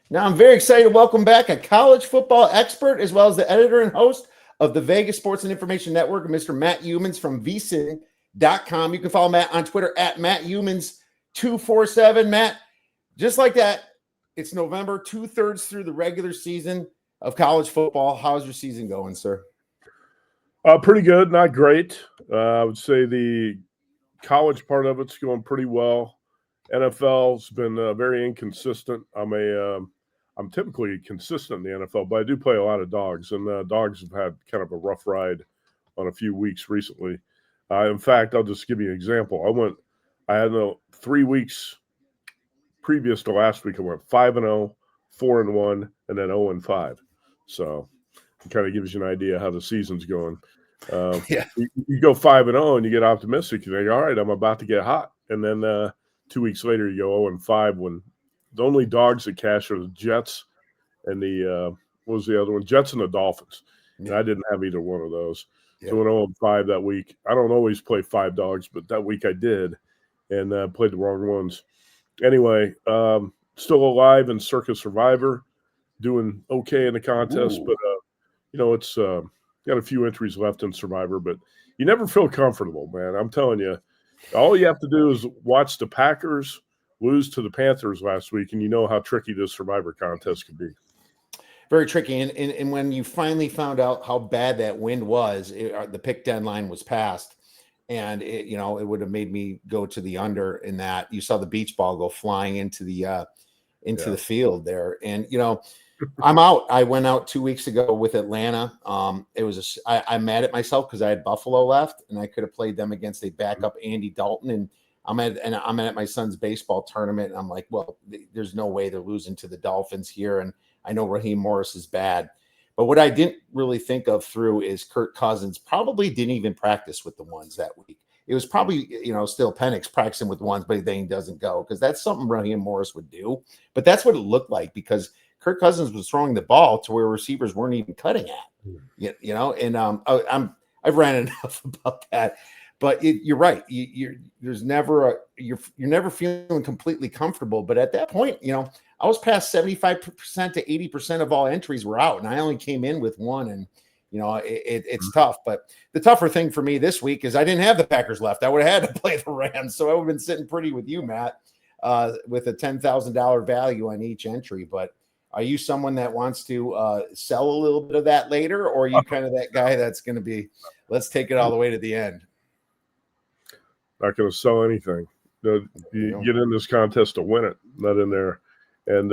Now, I'm very excited to welcome back a college football expert as well as the editor and host of the Vegas Sports and Information Network, Mr. Matt Youmans from vsin.com. You can follow Matt on Twitter at Matt Youmans247. Matt, just like that, it's November, 2/3 through the regular season of college football. How's your season going, sir? Pretty good, not great. I would say the college part of it's going pretty well. NFL's been very inconsistent. I'm typically consistent in the NFL, but I do play a lot of dogs, and dogs have had kind of a rough ride on a few weeks recently. In fact, I'll just give you an example. I had 3 weeks previous to last week. I went 5-0, 4-1, and then 0-5. So it kind of gives you an idea how the season's going. You go 5-0 and you get optimistic. You think, all right, I'm about to get hot. And then 2 weeks later, you go 0-5 when the only dogs that cash are the Jets and what was the other one? Jets and the Dolphins. Yeah. And I didn't have either one of those. Yeah. So went 0-5 that week. I don't always play 5 dogs, but that week I did and played the wrong ones. Anyway, still alive in Circus Survivor, doing okay in the contest. Ooh. But, it's got a few entries left in Survivor, but you never feel comfortable, man. I'm telling you, all you have to do is watch the Packers lose to the Panthers last week, and you know how tricky this Survivor contest could be. Very tricky. And when you finally found out how bad that wind was, the pick deadline was passed, and it would have made me go to the under in that. You saw the beach ball go flying into the field there, and I'm out. I went out 2 weeks ago with Atlanta. I'm mad at myself because I had Buffalo left, and I could have played them against a backup Andy Dalton. And I'm at my son's baseball tournament, and I'm like, well, there's no way they're losing to the Dolphins here. And I know Raheem Morris is bad, but what I didn't really think of through is Kirk Cousins probably didn't even practice with the ones that week. It was probably still Penix practicing with ones, but then he doesn't go because that's something Raheem Morris would do. But that's what it looked like because Kirk Cousins was throwing the ball to where receivers weren't even cutting at, and I've ran enough about that, but you're right. You're never feeling completely comfortable. But at that point, I was past 75% to 80% of all entries were out, and I only came in with one, and it's tough. But the tougher thing for me this week is I didn't have the Packers left. I would have had to play the Rams, so I would have been sitting pretty with you, Matt, with a $10,000 value on each entry, but. Are you someone that wants to sell a little bit of that later, or are you kind of that guy that's going to be, let's take it all the way to the end? Not going to sell anything. You get in this contest to win it, not in there. And,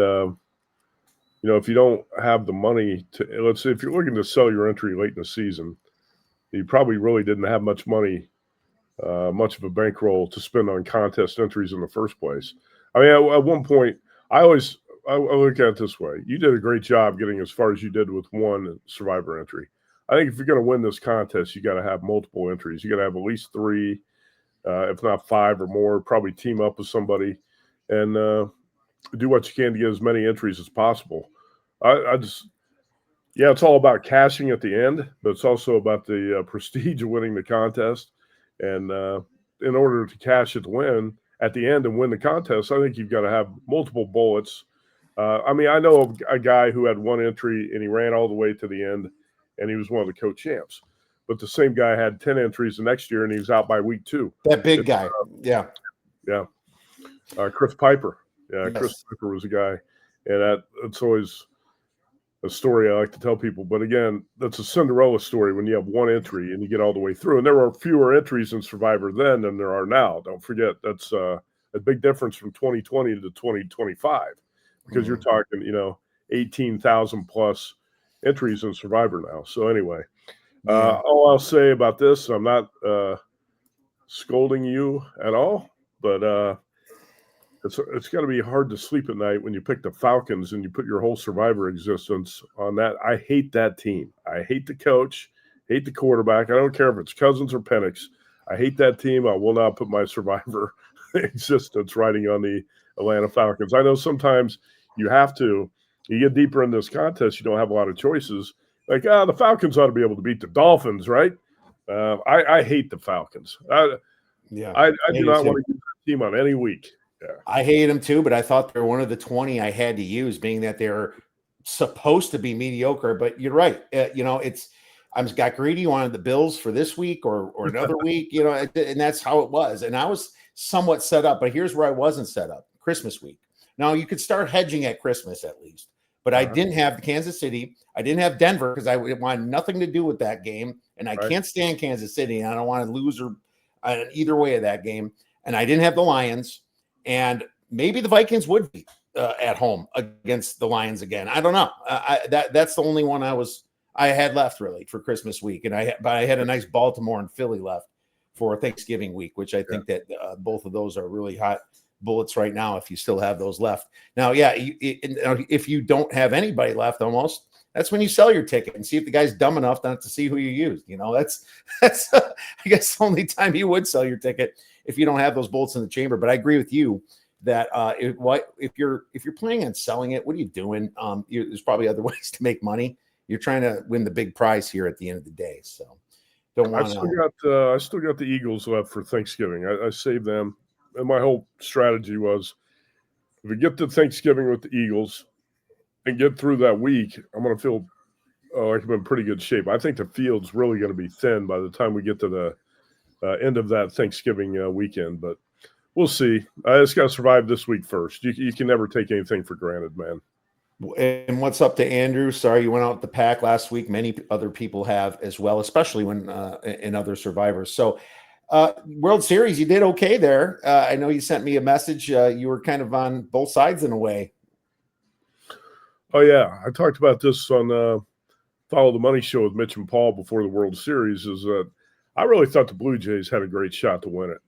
if you don't have the money let's say if you're looking to sell your entry late in the season, you probably really didn't have much money, much of a bankroll to spend on contest entries in the first place. I mean, at one point, I look at it this way. You did a great job getting as far as you did with one Survivor entry. I think if you're going to win this contest, you got to have multiple entries. You got to have at least 3, if not 5 or more, probably team up with somebody and do what you can to get as many entries as possible. It's all about cashing at the end, but it's also about the prestige of winning the contest. And in order to cash at the end and win the contest, I think you've got to have multiple bullets. I know a guy who had one entry and he ran all the way to the end and he was one of the co-champs. But the same guy had 10 entries the next year and he was out by week 2. That big guy. Yeah. Chris Piper. Yeah, yes. Chris Piper was a guy. And that's always a story I like to tell people. But again, that's a Cinderella story when you have one entry and you get all the way through. And there are fewer entries in Survivor then than there are now. Don't forget, that's a big difference from 2020 to 2025. Because you're talking, 18,000 plus entries in Survivor now. So anyway, all I'll say about this, I'm not scolding you at all, but it's got to be hard to sleep at night when you pick the Falcons and you put your whole Survivor existence on that. I hate that team. I hate the coach, hate the quarterback. I don't care if it's Cousins or Penix. I hate that team. I will not put my Survivor existence riding on the Atlanta Falcons. I know sometimes you have to. You get deeper in this contest, you don't have a lot of choices. Like, the Falcons ought to be able to beat the Dolphins, right? I hate the Falcons. I do not want to use that team on any week. Yeah. I hate them too, but I thought they're one of the 20 I had to use, being that they're supposed to be mediocre. But you're right. I was got greedy, wanted the Bills for this week or another week, and that's how it was. And I was somewhat set up, but here's where I wasn't set up: Christmas week. Now you could start hedging at Christmas at least, but I didn't have Kansas City. I didn't have Denver because I wanted nothing to do with that game, and I can't stand Kansas City, and I don't want to lose or either way of that game. And I didn't have the Lions, and maybe the Vikings would be at home against the Lions again. I don't know. That's the only one I had left really for Christmas week, and I had a nice Baltimore and Philly left for Thanksgiving week, which I think that both of those are really hot bullets right now if you still have those left. Now, if you don't have anybody left, almost that's when you sell your ticket and see if the guy's dumb enough not to see who you used. That's I guess the only time you would sell your ticket if you don't have those bullets in the chamber. But I agree with you that if you're planning on selling it, what are you doing? There's probably other ways to make money. You're trying to win the big prize here at the end of the day. So don't want to. I still got the Eagles left for Thanksgiving. I saved them, and my whole strategy was if we get to Thanksgiving with the Eagles and get through that week, I'm going to feel like I'm in pretty good shape. I think the field's really going to be thin by the time we get to the end of that Thanksgiving weekend, but we'll see. I just got to survive this week first. You can never take anything for granted, man. And what's up to Andrew? Sorry you went out with the pack last week. Many other people have as well, especially when in other survivors. So World Series, you did okay there. I know you sent me a message. You were kind of on both sides in a way. Oh, yeah. I talked about this on Follow the Money show with Mitch and Paul before the World Series, is that I really thought the Blue Jays had a great shot to win it.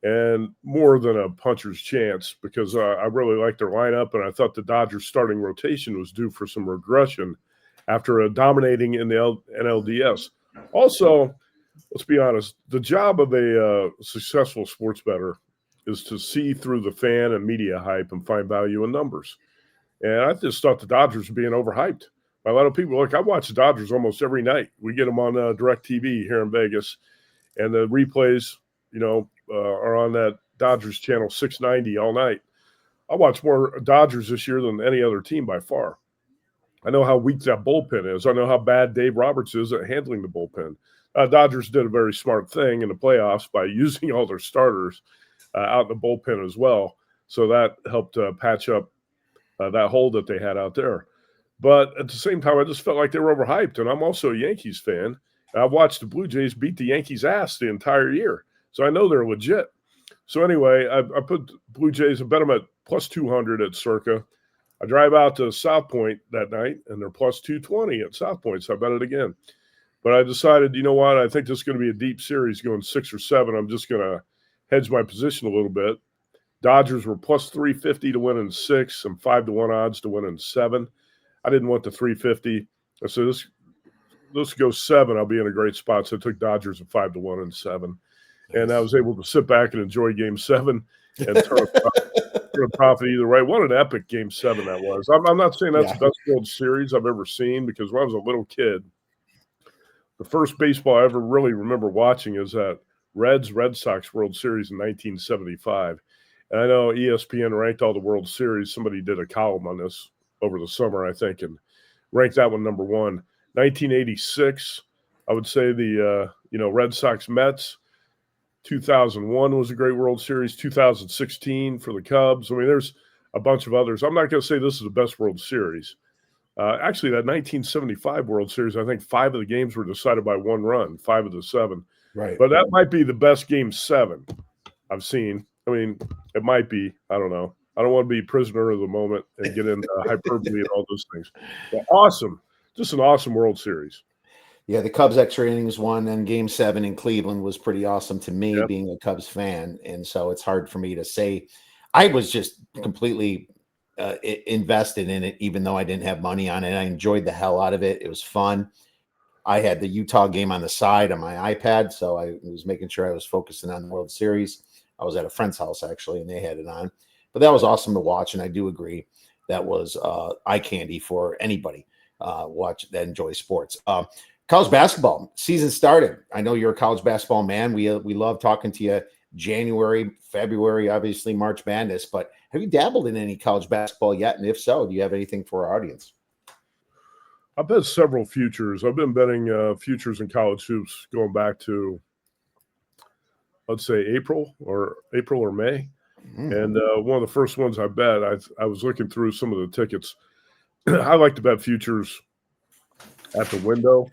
And more than a puncher's chance, because I really liked their lineup, and I thought the Dodgers' starting rotation was due for some regression after dominating in the NLDS. Also, let's be honest, the job of a successful sports bettor is to see through the fan and media hype and find value in numbers. And I just thought the Dodgers were being overhyped. A lot of people, I watch the Dodgers almost every night. We get them on DirecTV here in Vegas, and the replays, are on that Dodgers channel 690 all night. I watch more Dodgers this year than any other team by far. I know how weak that bullpen is. I know how bad Dave Roberts is at handling the bullpen. Dodgers did a very smart thing in the playoffs by using all their starters out in the bullpen as well. So that helped patch up that hole that they had out there. But at the same time, I just felt like they were overhyped. And I'm also a Yankees fan. I've watched the Blue Jays beat the Yankees' ass the entire year. So I know they're legit. So anyway, I put Blue Jays, I bet them at plus 200 at Circa. I drive out to South Point that night, and they're plus 220 at South Point, so I bet it again. But I decided, you know what, I think this is going to be a deep series going 6 or 7. I'm just going to hedge my position a little bit. Dodgers were plus 350 to win in 6 and 5-1 odds to win in 7. I didn't want the 350. I said, let's go 7. I'll be in a great spot. So I took Dodgers at 5-1 and 7. And I was able to sit back and enjoy Game 7 and turn a profit either way. What an epic Game 7 that was. I'm not saying that's the best World Series I've ever seen, because when I was a little kid, the first baseball I ever really remember watching is that Red Sox World Series in 1975. And I know ESPN ranked all the World Series. Somebody did a column on this over the summer, I think, and ranked that one number 1. 1986, I would say the Red Sox Mets. 2001 was a great World Series. 2016 for the Cubs. I mean, there's a bunch of others. I'm not going to say this is the best World Series. Actually, that 1975 World Series, I think 5 of the games were decided by 1 run, 5 of the 7. Right. But that might be the best Game 7 I've seen. I mean, it might be. I don't know. I don't want to be prisoner of the moment and get into hyperbole and all those things. But awesome. Just an awesome World Series. Yeah, the Cubs extra innings won, and Game 7 in Cleveland was pretty awesome to me, being a Cubs fan. And so it's hard for me to say. I was just completely invested in it, even though I didn't have money on it. I enjoyed the hell out of it. It was fun. I had the Utah game on the side on my iPad, so I was making sure I was focusing on the World Series. I was at a friend's house, actually, and they had it on. But that was awesome to watch, and I do agree that was eye candy for anybody that enjoys sports. College basketball season started. I know you're a college basketball man. We love talking to you January, February, obviously March Madness. But have you dabbled in any college basketball yet? And if so, do you have anything for our audience? I bet several futures. I've been betting futures in college hoops going back to, let's say, April or May. And one of the first ones I bet, I was looking through some of the tickets. I like to bet futures at the window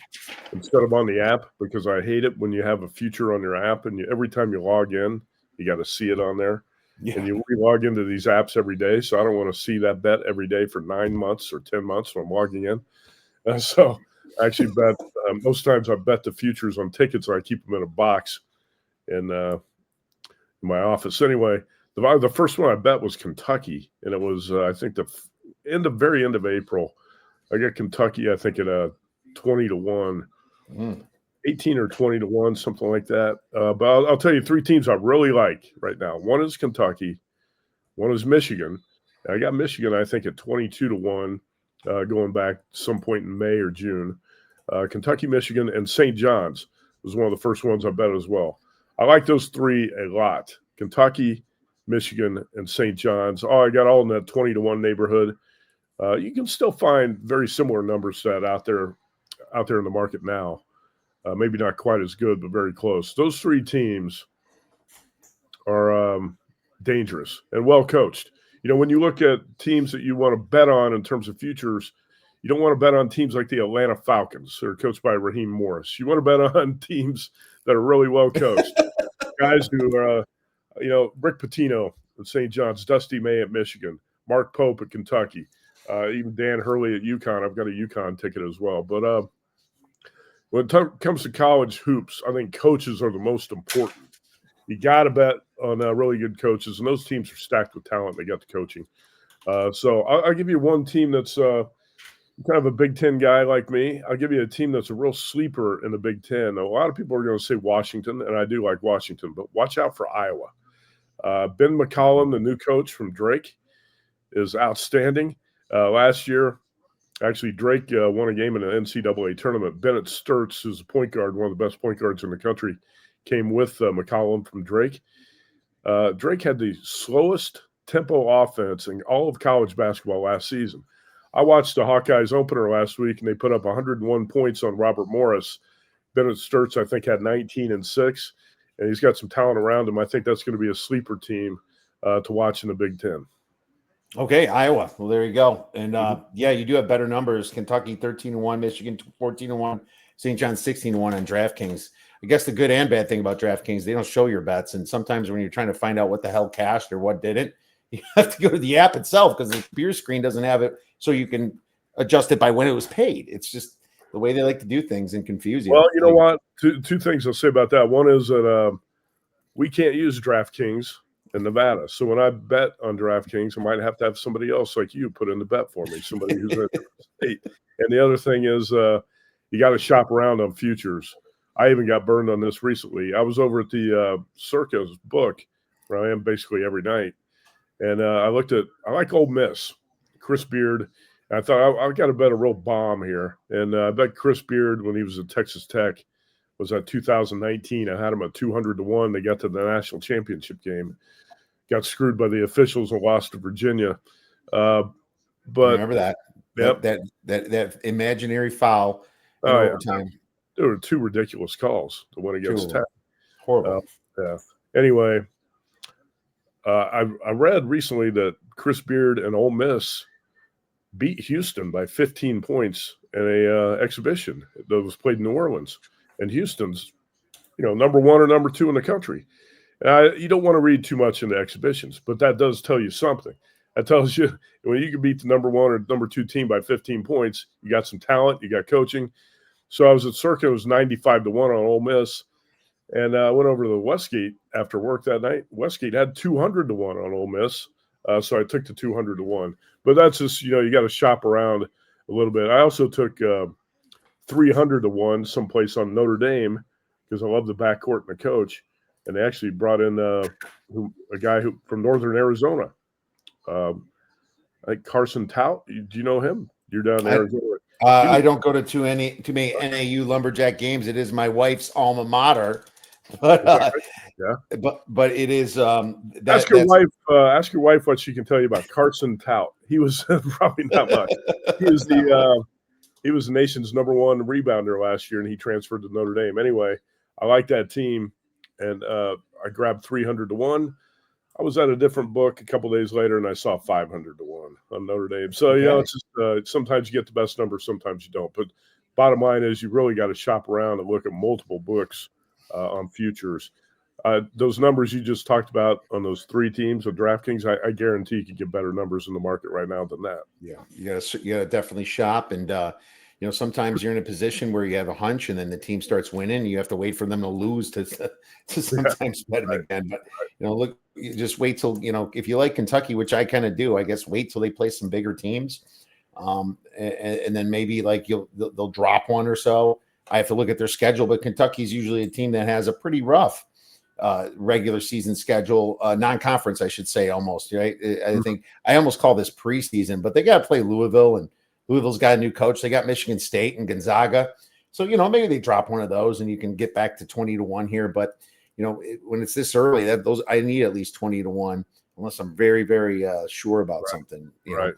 instead of on the app, because I hate it when you have a future on your app and every time you log in, you got to see it on there. Yeah. And you log into these apps every day. So I don't want to see that bet every day for 9 months or 10 months when I'm logging in. So I actually bet, most times I bet the futures on tickets, or I keep them in a box in my office. Anyway, the first one I bet was Kentucky, and it was, I think, the very end of April. I got Kentucky, I think, at a 20-1, 18 or 20-1, something like that. But I'll tell you 3 teams I really like right now. One is Kentucky. One is Michigan. I got Michigan, I think, at 22-1, going back some point in May or June. Kentucky, Michigan, and St. John's was one of the first ones I bet as well. I like those 3 a lot. Kentucky, Michigan, and St. John's. I got all in that 20-1 neighborhood. You can still find very similar numbers set out there in the market now. Maybe not quite as good, but very close. Those 3 teams are dangerous and well coached. You know, when you look at teams that you want to bet on in terms of futures, you don't want to bet on teams like the Atlanta Falcons that are coached by Raheem Morris. You want to bet on teams that are really well coached. Guys who are, Rick Pitino at St. John's, Dusty May at Michigan, Mark Pope at Kentucky, even Dan Hurley at UConn. I've got a UConn ticket as well. But when it comes to college hoops, I think coaches are the most important. You got to bet on really good coaches, and those teams are stacked with talent. They got the coaching. So I'll give you one team that's kind of a Big Ten guy like me. I'll give you a team that's a real sleeper in the Big Ten. A lot of people are going to say Washington, and I do like Washington, but watch out for Iowa. Ben McCollum, the new coach from Drake, is outstanding. Last year, actually, Drake won a game in an NCAA tournament. Bennett Sturtz, who's a point guard, one of the best point guards in the country, came with McCollum from Drake. Drake had the slowest tempo offense in all of college basketball last season. I watched the Hawkeyes opener last week, and they put up 101 points on Robert Morris. Bennett Sturtz, I think, had 19 and 6, and he's got some talent around him. I think that's going to be a sleeper team to watch in the Big Ten. Okay, Iowa. Well, there you go. And yeah, you do have better numbers. Kentucky 13-1, Michigan 14-1, St. John's 16-1 on DraftKings. I guess the good and bad thing about DraftKings, they don't show your bets. And sometimes when you're trying to find out what the hell cashed or what didn't, you have to go to the app itself because the computer screen doesn't have it, so you can adjust it by when it was paid. It's just the way they like to do things and confuse you. Well, you know what? Two things I'll say about that. One is that we can't use DraftKings in Nevada. So when I bet on DraftKings, I might have to have somebody else like you put in the bet for me, somebody who's in a different state. And the other thing is you got to shop around on futures. I even got burned on this recently. I was over at the Circus book, where I am basically every night. And I like Ole Miss, Chris Beard. And I thought, I got to bet a real bomb here. And I bet Chris Beard, when he was at Texas Tech, was at 2019. I had him at 200-1. They got to the national championship game. Got screwed by the officials and lost to Virginia. But remember that? Yep. That imaginary foul in overtime. Yeah. There were 2 ridiculous calls to win against Tech. Horrible. Yeah. Anyway, I read recently that Chris Beard and Ole Miss beat Houston by 15 points in a exhibition that was played in New Orleans. And Houston's, number 1 or number 2 in the country. You don't want to read too much into exhibitions, but that does tell you something. That tells you when you can beat the number 1 or number 2 team by 15 points, you got some talent, you got coaching. So I was at Circa, it was 95-1 on Ole Miss. And I went over to the Westgate after work that night. Westgate had 200-1 on Ole Miss. So I took the 200-1. But that's just, you got to shop around a little bit. I also took 300-1 someplace on Notre Dame because I love the backcourt and the coach. And they actually brought in a guy from Northern Arizona. I think Carson Tout. Do you know him? You're down in Arizona. I don't go to too many NAU Lumberjack games. It is my wife's alma mater. But Yeah. But it is Ask your wife. Ask your wife what she can tell you about Carson Tout. He was probably not much. He was the nation's #1 rebounder last year, and he transferred to Notre Dame. Anyway, I like that team, and I grabbed 300 to 1. I was at a different book a couple days later, and I saw 500 to 1 on Notre Dame. So it's just sometimes you get the best number, sometimes you don't. But bottom line is, you really got to shop around and look at multiple books on futures. Those numbers you just talked about on those 3 teams with DraftKings, I guarantee you could get better numbers in the market right now than that. Yeah, you gotta definitely shop, and sometimes you're in a position where you have a hunch, and then the team starts winning. You have to wait for them to lose to sometimes bet them again. But look, you just wait till if you like Kentucky, which I kind of do. I guess wait till they play some bigger teams, and then maybe like they'll drop one or so. I have to look at their schedule, but Kentucky's usually a team that has a pretty rough regular season schedule, non-conference, I should say, almost, right? I think I almost call this preseason, but they got to play Louisville, and Louisville's got a new coach. They got Michigan State and Gonzaga. So, maybe they drop one of those and you can get back to 20 to 1 here. But, when it's this early, I need at least 20 to 1, unless I'm very, very sure about something, Right.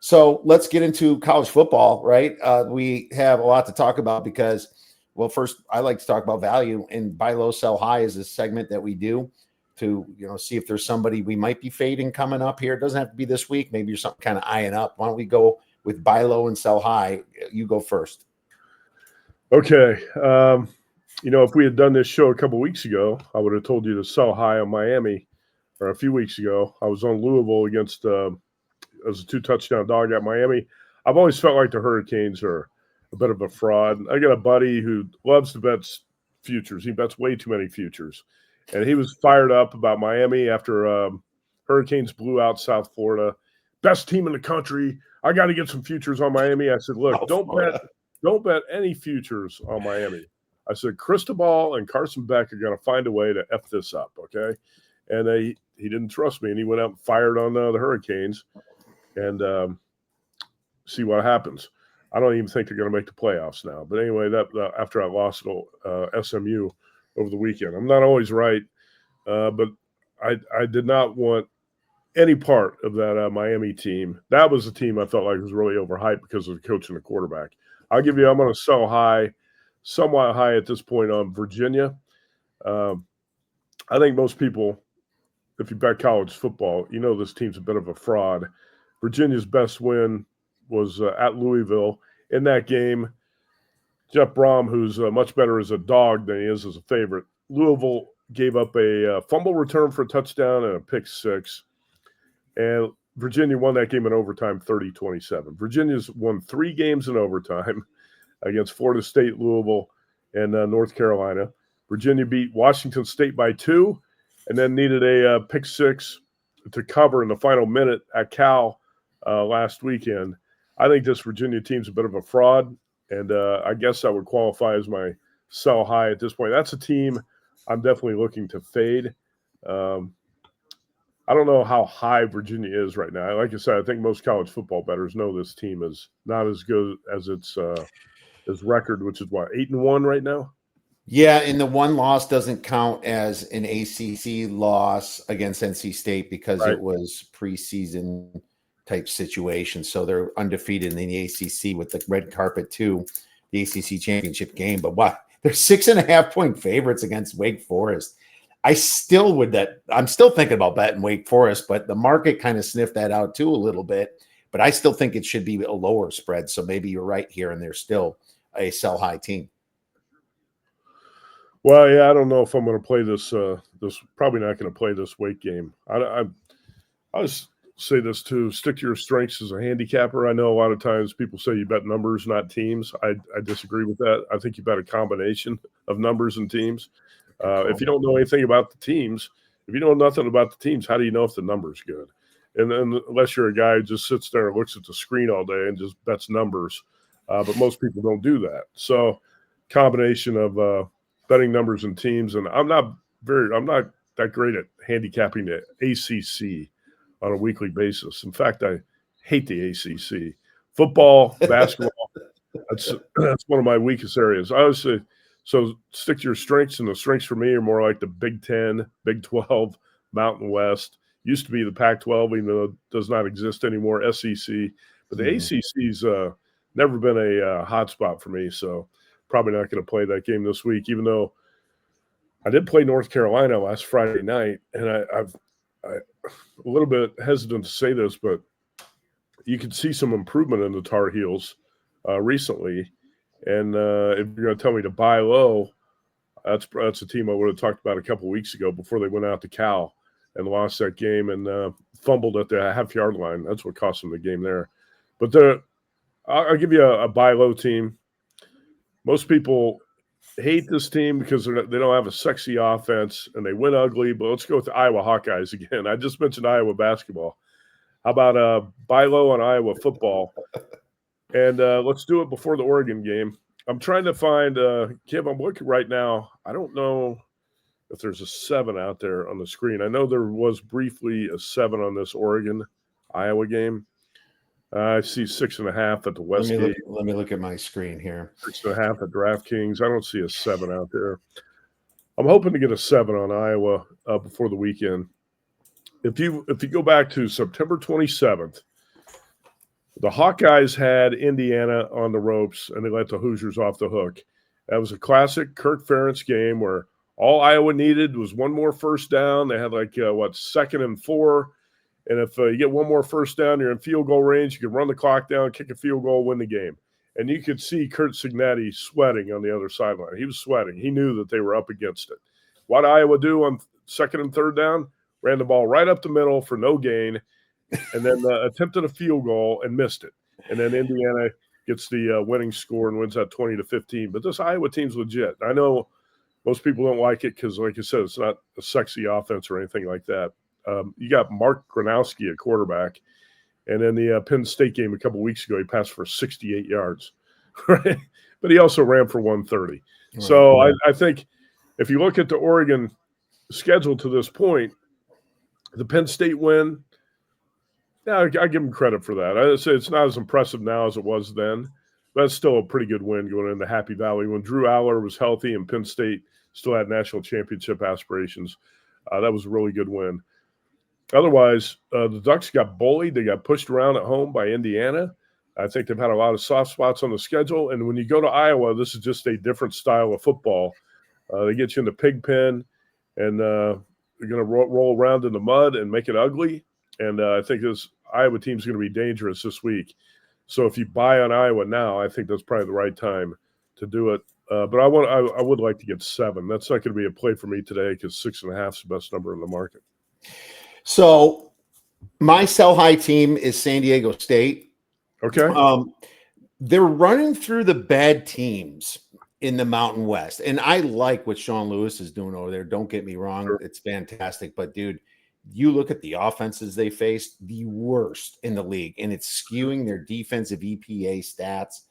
So let's get into college football, right? We have a lot to talk about because, well, first, I like to talk about value, and buy low, sell high is a segment that we do to, see if there's somebody we might be fading coming up here. It doesn't have to be this week. Maybe you're something kind of eyeing up. Why don't we go with buy low and sell high? You go first. Okay. If we had done this show a couple weeks ago, I would have told you to sell high on Miami, or a few weeks ago. I was on Louisville against as a 2-touchdown dog at Miami. I've always felt like the Hurricanes are a bit of a fraud. I got a buddy who loves to bet futures. He bets way too many futures. And he was fired up about Miami after Hurricanes blew out South Florida. Best team in the country. I got to get some futures on Miami. I said, look, don't bet any futures on Miami. I said, Cristobal and Carson Beck are going to find a way to F this up, okay? And he didn't trust me, and he went out and fired on the Hurricanes and see what happens. I don't even think they're going to make the playoffs now. But anyway, after I lost SMU over the weekend, I'm not always right, but I did not want any part of that Miami team. That was a team I felt like was really overhyped because of the coach and the quarterback. I'm going to sell high, somewhat high at this point on Virginia. I think most people, if you bet college football, this team's a bit of a fraud. Virginia's best win was at Louisville. In that game, Jeff Brom, who's much better as a dog than he is as a favorite, Louisville gave up a fumble return for a touchdown and a pick 6. And Virginia won that game in overtime 30-27. Virginia's won 3 games in overtime against Florida State, Louisville, and North Carolina. Virginia beat Washington State by 2 and then needed a pick 6 to cover in the final minute at Cal last weekend. I think this Virginia team's a bit of a fraud, and I guess that would qualify as my sell high at this point. That's a team I'm definitely looking to fade. I don't know how high Virginia is right now. Like I said, I think most college football bettors know this team is not as good as its record, which is 8-1 right now. Yeah, and the one loss doesn't count as an ACC loss against NC State because it was preseason type situation. So they're undefeated in the ACC with the red carpet to the ACC championship game. But what? They're 6.5-point favorites against Wake Forest. I'm still thinking about betting Wake Forest, but the market kind of sniffed that out too a little bit. But I still think it should be a lower spread. So maybe you're right here, and they're still a sell high team. Well, yeah, I don't know if I'm going to play this. Probably not going to play this Wake game. I just say this too: stick to your strengths as a handicapper. I know a lot of times people say you bet numbers, not teams. I disagree with that. I think you bet a combination of numbers and teams. If you don't know anything about the teams, if you know nothing about the teams, how do you know if the number's good? And then unless you're a guy who just sits there and looks at the screen all day and just bets numbers, but most people don't do that. So combination of betting numbers and teams, and I'm not that great at handicapping the ACC on a weekly basis. In fact, I hate the ACC. Football, basketball, that's one of my weakest areas. I always say So stick to your strengths, and the strengths for me are more like the Big 10, Big 12, Mountain West. Used to be the Pac-12, even though it does not exist anymore, SEC. But the ACC's never been a hot spot for me, so probably not going to play that game this week, even though I did play North Carolina last Friday night, and I'm a little bit hesitant to say this, but you can see some improvement in the Tar Heels recently. And if you're going to tell me to buy low, that's a team I would have talked about a couple of weeks ago before they went out to Cal and lost that game and fumbled at the half-yard line. That's what cost them the game there. But I'll give you a buy low team. Most people hate this team because they don't have a sexy offense and they win ugly. But let's go with the Iowa Hawkeyes again. I just mentioned Iowa basketball. How about buy low on Iowa football? And let's do it before the Oregon game. I'm trying to find Kiev, I'm looking right now. I don't know if there's a 7 out there on the screen. I know there was briefly a 7 on this Oregon-Iowa game. I see 6.5 at the Westgate. Let me look at my screen here. 6.5 at DraftKings. I don't see a 7 out there. I'm hoping to get a 7 on Iowa before the weekend. If you go back to September 27th, the Hawkeyes had Indiana on the ropes, and they let the Hoosiers off the hook. That was a classic Kirk Ferentz game where all Iowa needed was one more first down. They had 2nd and 4. And if you get one more first down, you're in field goal range. You can run the clock down, kick a field goal, win the game. And you could see Kurt Signetti sweating on the other sideline. He was sweating. He knew that they were up against it. What did Iowa do on 2nd and 3rd down? Ran the ball right up the middle for no gain, and then attempted a field goal and missed it. And then Indiana gets the winning score and wins that 20-15. But this Iowa team's legit. I know most people don't like it because, like I said, it's not a sexy offense or anything like that. You got Mark Gronowski at quarterback, and in the Penn State game a couple weeks ago, he passed for 68 yards, right? But he also ran for 130. Right. So I think if you look at the Oregon schedule to this point, the Penn State win, yeah, I give them credit for that. I say it's not as impressive now as it was then, but it's still a pretty good win going into Happy Valley when Drew Aller was healthy and Penn State still had national championship aspirations. That was a really good win. Otherwise, the Ducks got bullied. They got pushed around at home by Indiana. I think they've had a lot of soft spots on the schedule. And when you go to Iowa, this is just a different style of football. They get you in the pig pen, and they're going to roll around in the mud and make it ugly. And I think this Iowa team is going to be dangerous this week. So if you buy on Iowa now, I think that's probably the right time to do it. But I would like to get 7. That's not going to be a play for me today because 6.5 is the best number in the market. So my sell high team is San Diego State. Okay. They're running through the bad teams in the Mountain West. And I like what Sean Lewis is doing over there. Don't get me wrong. Sure. It's fantastic. But, dude, you look at the offenses they faced, the worst in the league, and it's skewing their defensive EPA stats.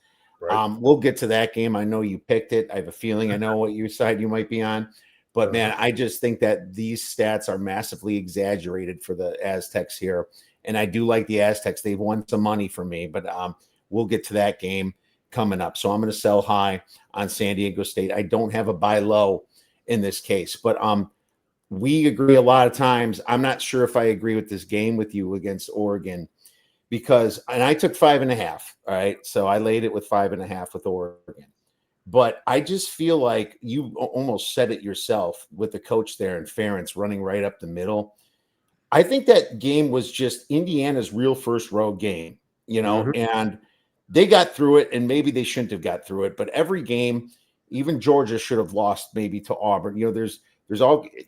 Right. We'll get to that game. I know you picked it. I have a feeling I know what your side you might be on. But, man, I just think that these stats are massively exaggerated for the Aztecs here. And I do like the Aztecs. They've won some money for me, but we'll get to that game coming up. So I'm going to sell high on San Diego State. I don't have a buy low in this case, but we agree a lot of times. I'm not sure if I agree with this game with you against Oregon because, and I took 5.5. All right. So I laid it with 5.5 with Oregon, but I just feel like you almost said it yourself with the coach there and Ferentz running right up the middle. I think that game was just Indiana's real first road game, you know, and they got through it, and maybe they shouldn't have got through it. But every game, even Georgia should have lost maybe to Auburn. You know, there's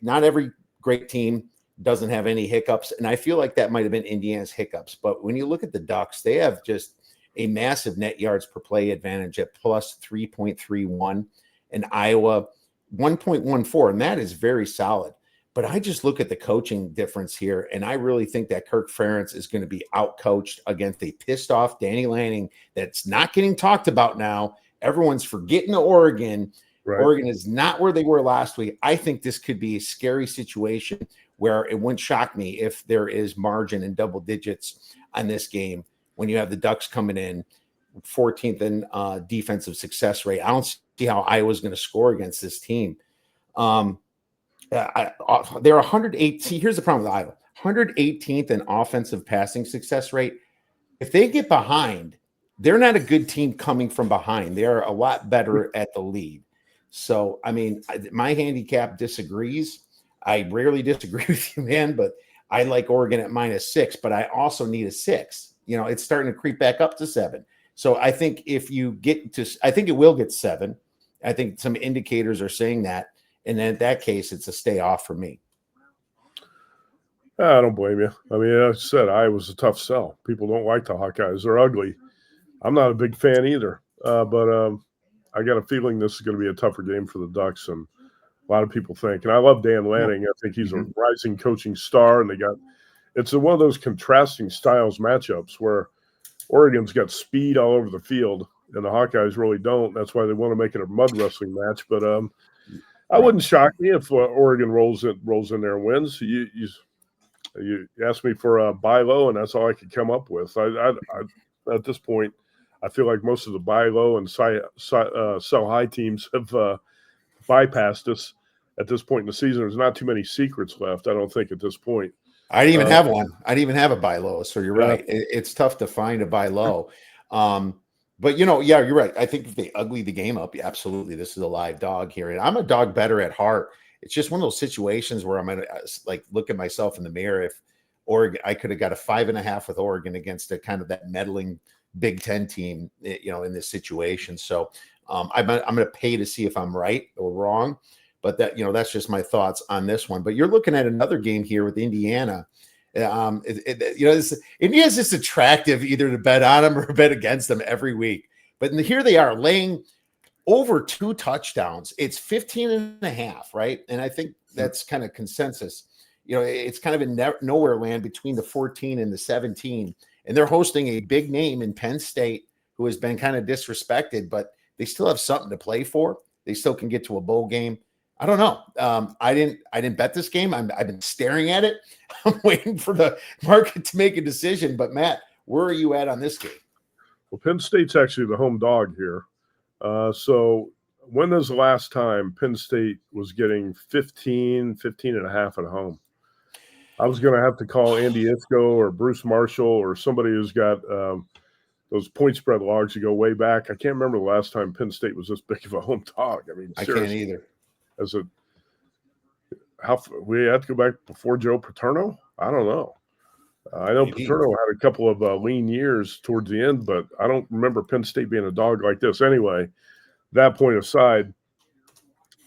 not every great team doesn't have any hiccups, and I feel like that might have been Indiana's hiccups. But when you look at the Ducks, they have just a massive net yards per play advantage at plus 3.31, and Iowa 1.14, and that is very solid. But I just look at the coaching difference here, and I really think that Kirk Ferentz is going to be outcoached against a pissed-off Danny Lanning that's not getting talked about now. Everyone's forgetting Oregon. Right. Oregon is not where they were last week. I think this could be a scary situation where it wouldn't shock me if there is margin in double digits on this game when you have the Ducks coming in 14th in defensive success rate. I don't see how Iowa's going to score against this team. They're 108. See, here's the problem with Iowa: 118th in offensive passing success rate. If they get behind, they're not a good team coming from behind. They're a lot better at the lead. So, I mean, my handicap disagrees. I rarely disagree with you, man, but I like Oregon at -6, but I also need a 6. You know, it's starting to creep back up to 7. So I think if you get to, I think it will get 7. I think some indicators are saying that. And then in that case, it's a stay off for me. I don't blame you. I mean, as I said, Iowa's a tough sell. People don't like the Hawkeyes. They're ugly. I'm not a big fan either. But I got a feeling this is going to be a tougher game for the Ducks than a lot of people think. And I love Dan Lanning. I think he's a rising coaching star. And it's one of those contrasting styles matchups where Oregon's got speed all over the field and the Hawkeyes really don't. That's why they want to make it a mud wrestling match. But I wouldn't shock me if Oregon rolls in there and wins. You asked me for a buy low, and that's all I could come up with. I at this point, I feel like most of the buy low and sell high teams have bypassed us at this point in the season. There's not too many secrets left, I don't think, at this point. I didn't even have one. I didn't even have a buy low. So you're right. It's tough to find a buy low. But, you know, yeah, you're right. I think if they ugly the game up, yeah, absolutely, this is a live dog here. And I'm a dog better at heart. It's just one of those situations where I'm going to like look at myself in the mirror. If Oregon, I could have got a 5.5 with Oregon against a kind of that meddling Big Ten team, you know, in this situation. So I'm going to pay to see if I'm right or wrong. But that, you know, that's just my thoughts on this one. But you're looking at another game here with Indiana. You know, Indiana's just attractive either to bet on them or bet against them every week. But here they are laying over 2 touchdowns. It's 15.5, right? And I think that's kind of consensus. You know, it's kind of in nowhere land between the 14 and the 17. And they're hosting a big name in Penn State who has been kind of disrespected, but they still have something to play for. They still can get to a bowl game. I don't know. I didn't bet this game. I've been staring at it. I'm waiting for the market to make a decision. But Matt, where are you at on this game? Well, Penn State's actually the home dog here. So when was the last time Penn State was getting 15.5 at home? I was going to have to call Andy Iskoe or Bruce Marshall or somebody who's got those point spread logs to go way back. I can't remember the last time Penn State was this big of a home dog. I mean, I can't either. We had to go back before Joe Paterno? I don't know. I know Paterno had a couple of lean years towards the end, but I don't remember Penn State being a dog like this. Anyway, that point aside,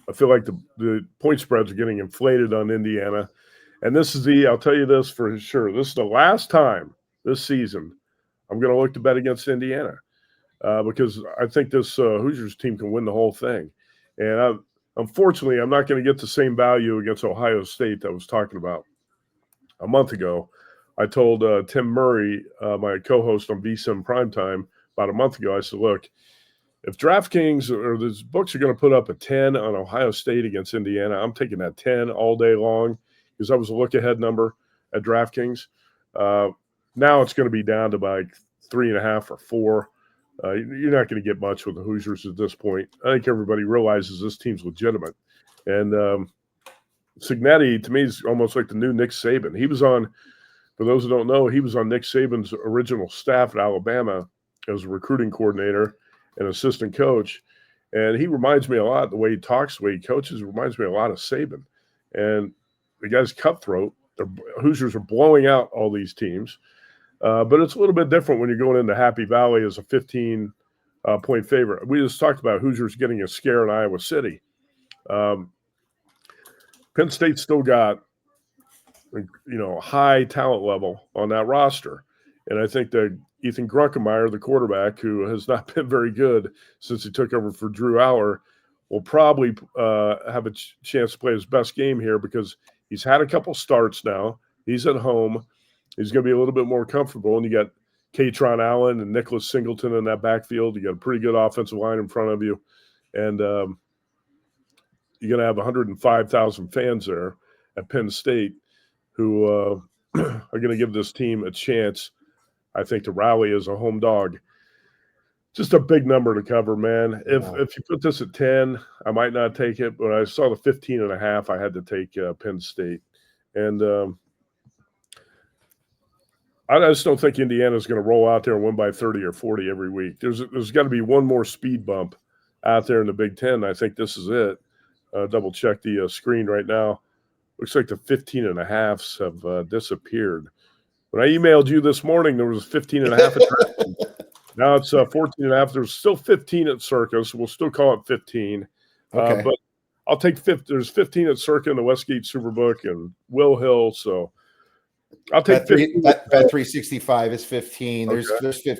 I feel like the point spreads are getting inflated on Indiana. And I'll tell you this for sure, this is the last time this season I'm going to look to bet against Indiana because I think this Hoosiers team can win the whole thing. And unfortunately, I'm not going to get the same value against Ohio State that I was talking about a month ago. I told Tim Murray, my co-host on VSiN Primetime, about a month ago, I said, look, if DraftKings or these books are going to put up a 10 on Ohio State against Indiana, I'm taking that 10 all day long because that was a look-ahead number at DraftKings. Now it's going to be down to like 3.5 or 4. You're not going to get much with the Hoosiers at this point. I think everybody realizes this team's legitimate. And Cignetti, to me, is almost like the new Nick Saban. He was on, for those who don't know, he was on Nick Saban's original staff at Alabama as a recruiting coordinator and assistant coach. And he reminds me a lot, the way he talks, the way he coaches, reminds me a lot of Saban. And the guy's cutthroat. The Hoosiers are blowing out all these teams. But it's a little bit different when you're going into Happy Valley as a 15-point favorite. We just talked about Hoosiers getting a scare in Iowa City. Penn State still got, high talent level on that roster. And I think that Ethan Grunkemeyer, the quarterback, who has not been very good since he took over for Drew Aller, will probably have a chance to play his best game here because he's had a couple starts now. He's at home. He's going to be a little bit more comfortable. And you got Katron Allen and Nicholas Singleton in that backfield. You got a pretty good offensive line in front of you. And you're going to have 105,000 fans there at Penn State who are going to give this team a chance, I think, to rally as a home dog. just a big number to cover, man. Yeah. If you put this at 10, I might not take it, but I saw the 15.5. I had to take Penn State. And I just don't think Indiana's going to roll out there and win by 30 or 40 every week. There's got to be one more speed bump out there in the Big Ten. I think this is it. Double check the screen right now. Looks like the 15.5s have disappeared. When I emailed you this morning, there was 15.5. Now it's 14.5. There's still 15 at Circa, so we'll still call it 15. Okay. But I'll take 50. There's 15 at Circa in the Westgate Superbook and Will Hill, so I'll take 15. Bet 365 is 15. Okay.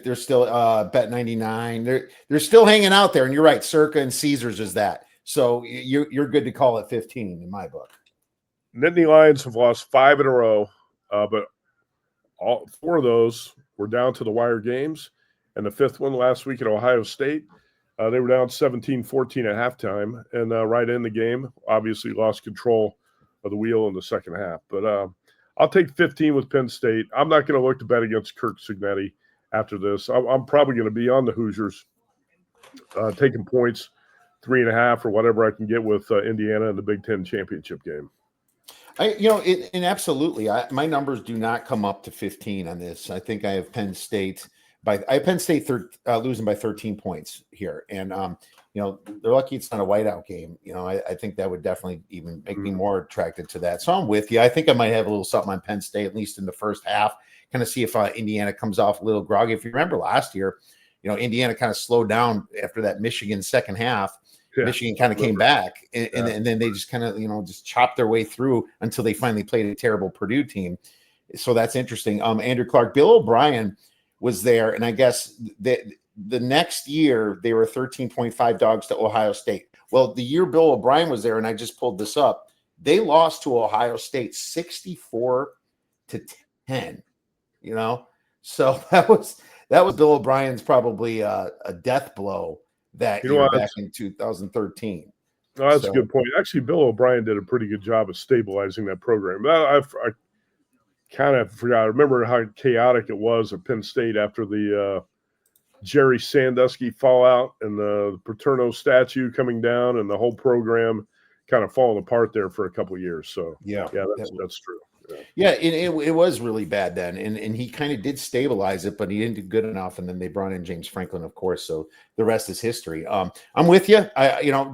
There's still Bet 99. They're still hanging out there, and you're right. Circa and Caesars is that. So you're good to call it 15 in my book. Nittany Lions have lost 5 in a row, but all 4 of those were down to the wire games. And the 5th one last week at Ohio State, they were down 17-14 at halftime. And right in the game, obviously lost control of the wheel in the second half. But I'll take 15 with Penn State. I'm not going to look to bet against Kirk Cignetti after this. I'm probably going to be on the Hoosiers, taking points, 3.5 or whatever I can get with Indiana in the Big Ten championship game. And absolutely, my numbers do not come up to 15 on this. I think I have Penn State losing by 13 points here, and they're lucky it's not a whiteout game. I think that would definitely even make me more attracted to that. So I'm with you. I think I might have a little something on Penn State, at least in the first half, kind of see if Indiana comes off a little groggy. If you remember last year, Indiana kind of slowed down after that Michigan second half. Yeah, Michigan kind of came back, and then they just kind of just chopped their way through until they finally played a terrible Purdue team. So that's interesting. Andrew Clark, Bill O'Brien was there, and I guess the next year they were 13.5 dogs to Ohio State. Well, the year Bill O'Brien was there, and I just pulled this up, they lost to Ohio State 64-10. So that was Bill O'Brien's probably a death blow that year back in 2013. No, that's a good point. Actually, Bill O'Brien did a pretty good job of stabilizing that program. I kind of forgot. I remember how chaotic it was at Penn State after the Jerry Sandusky fallout and the Paterno statue coming down and the whole program kind of falling apart there for a couple of years. So, that's true. Yeah, it was really bad then, and he kind of did stabilize it, but he didn't do good enough. And then they brought in James Franklin, of course. So the rest is history. I'm with you.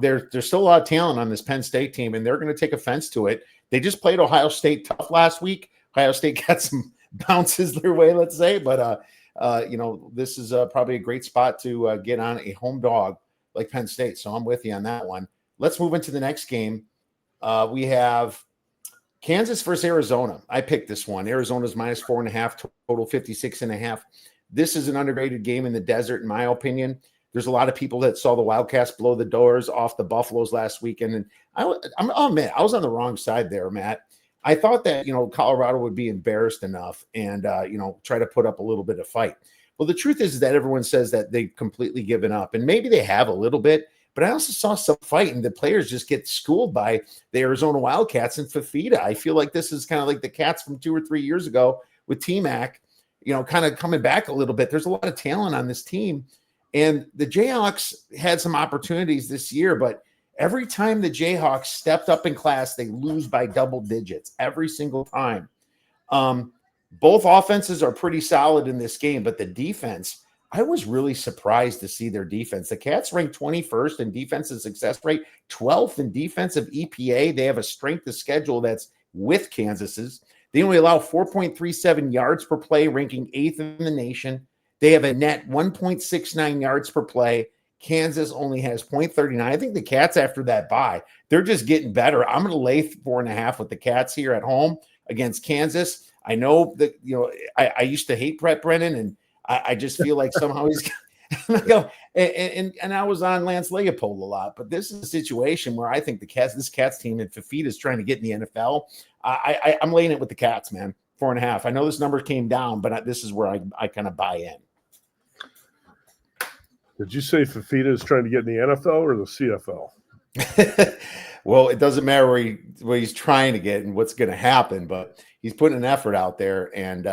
There's still a lot of talent on this Penn State team, and they're going to take offense to it. They just played Ohio State tough last week. Ohio State got some bounces their way, let's say, but this is probably a great spot to get on a home dog like Penn State. So I'm with you on that one. Let's move into the next game. We have Kansas versus Arizona. I picked this one. Arizona's -4.5, total 56.5. This is an underrated game in the desert, in my opinion. There's a lot of people that saw the Wildcats blow the doors off the Buffaloes last weekend. And I'll admit, I was on the wrong side there, Matt. I thought that, Colorado would be embarrassed enough and, try to put up a little bit of fight. Well, the truth is that everyone says that they've completely given up, and maybe they have a little bit. But I also saw some fight, and the players just get schooled by the Arizona Wildcats and Fafita. I feel like this is kind of like the Cats from 2 or 3 years ago with T-Mac, kind of coming back a little bit. There's a lot of talent on this team. And the Jayhawks had some opportunities this year, but every time the Jayhawks stepped up in class, they lose by double digits every single time. Both offenses are pretty solid in this game, but the defense – I was really surprised to see their defense. The Cats ranked 21st in defensive success rate, 12th in defensive EPA. They have a strength of schedule that's with Kansas's. They only allow 4.37 yards per play, ranking 8th in the nation. They have a net 1.69 yards per play. Kansas only has 0.39. I think the Cats, after that bye, they're just getting better. I'm going to lay 4.5 with the Cats here at home against Kansas. I know that, I used to hate Brett Brennan, and I just feel like somehow he's and I was on Lance Leopold a lot, but this is a situation where I think this Cats team and Fafita is trying to get in the NFL. I'm laying it with the Cats, man. 4.5. I know this number came down, but this is where I kind of buy in. Did you say Fafita is trying to get in the NFL or the CFL? Well, it doesn't matter where he's trying to get and what's going to happen, but he's putting an effort out there, and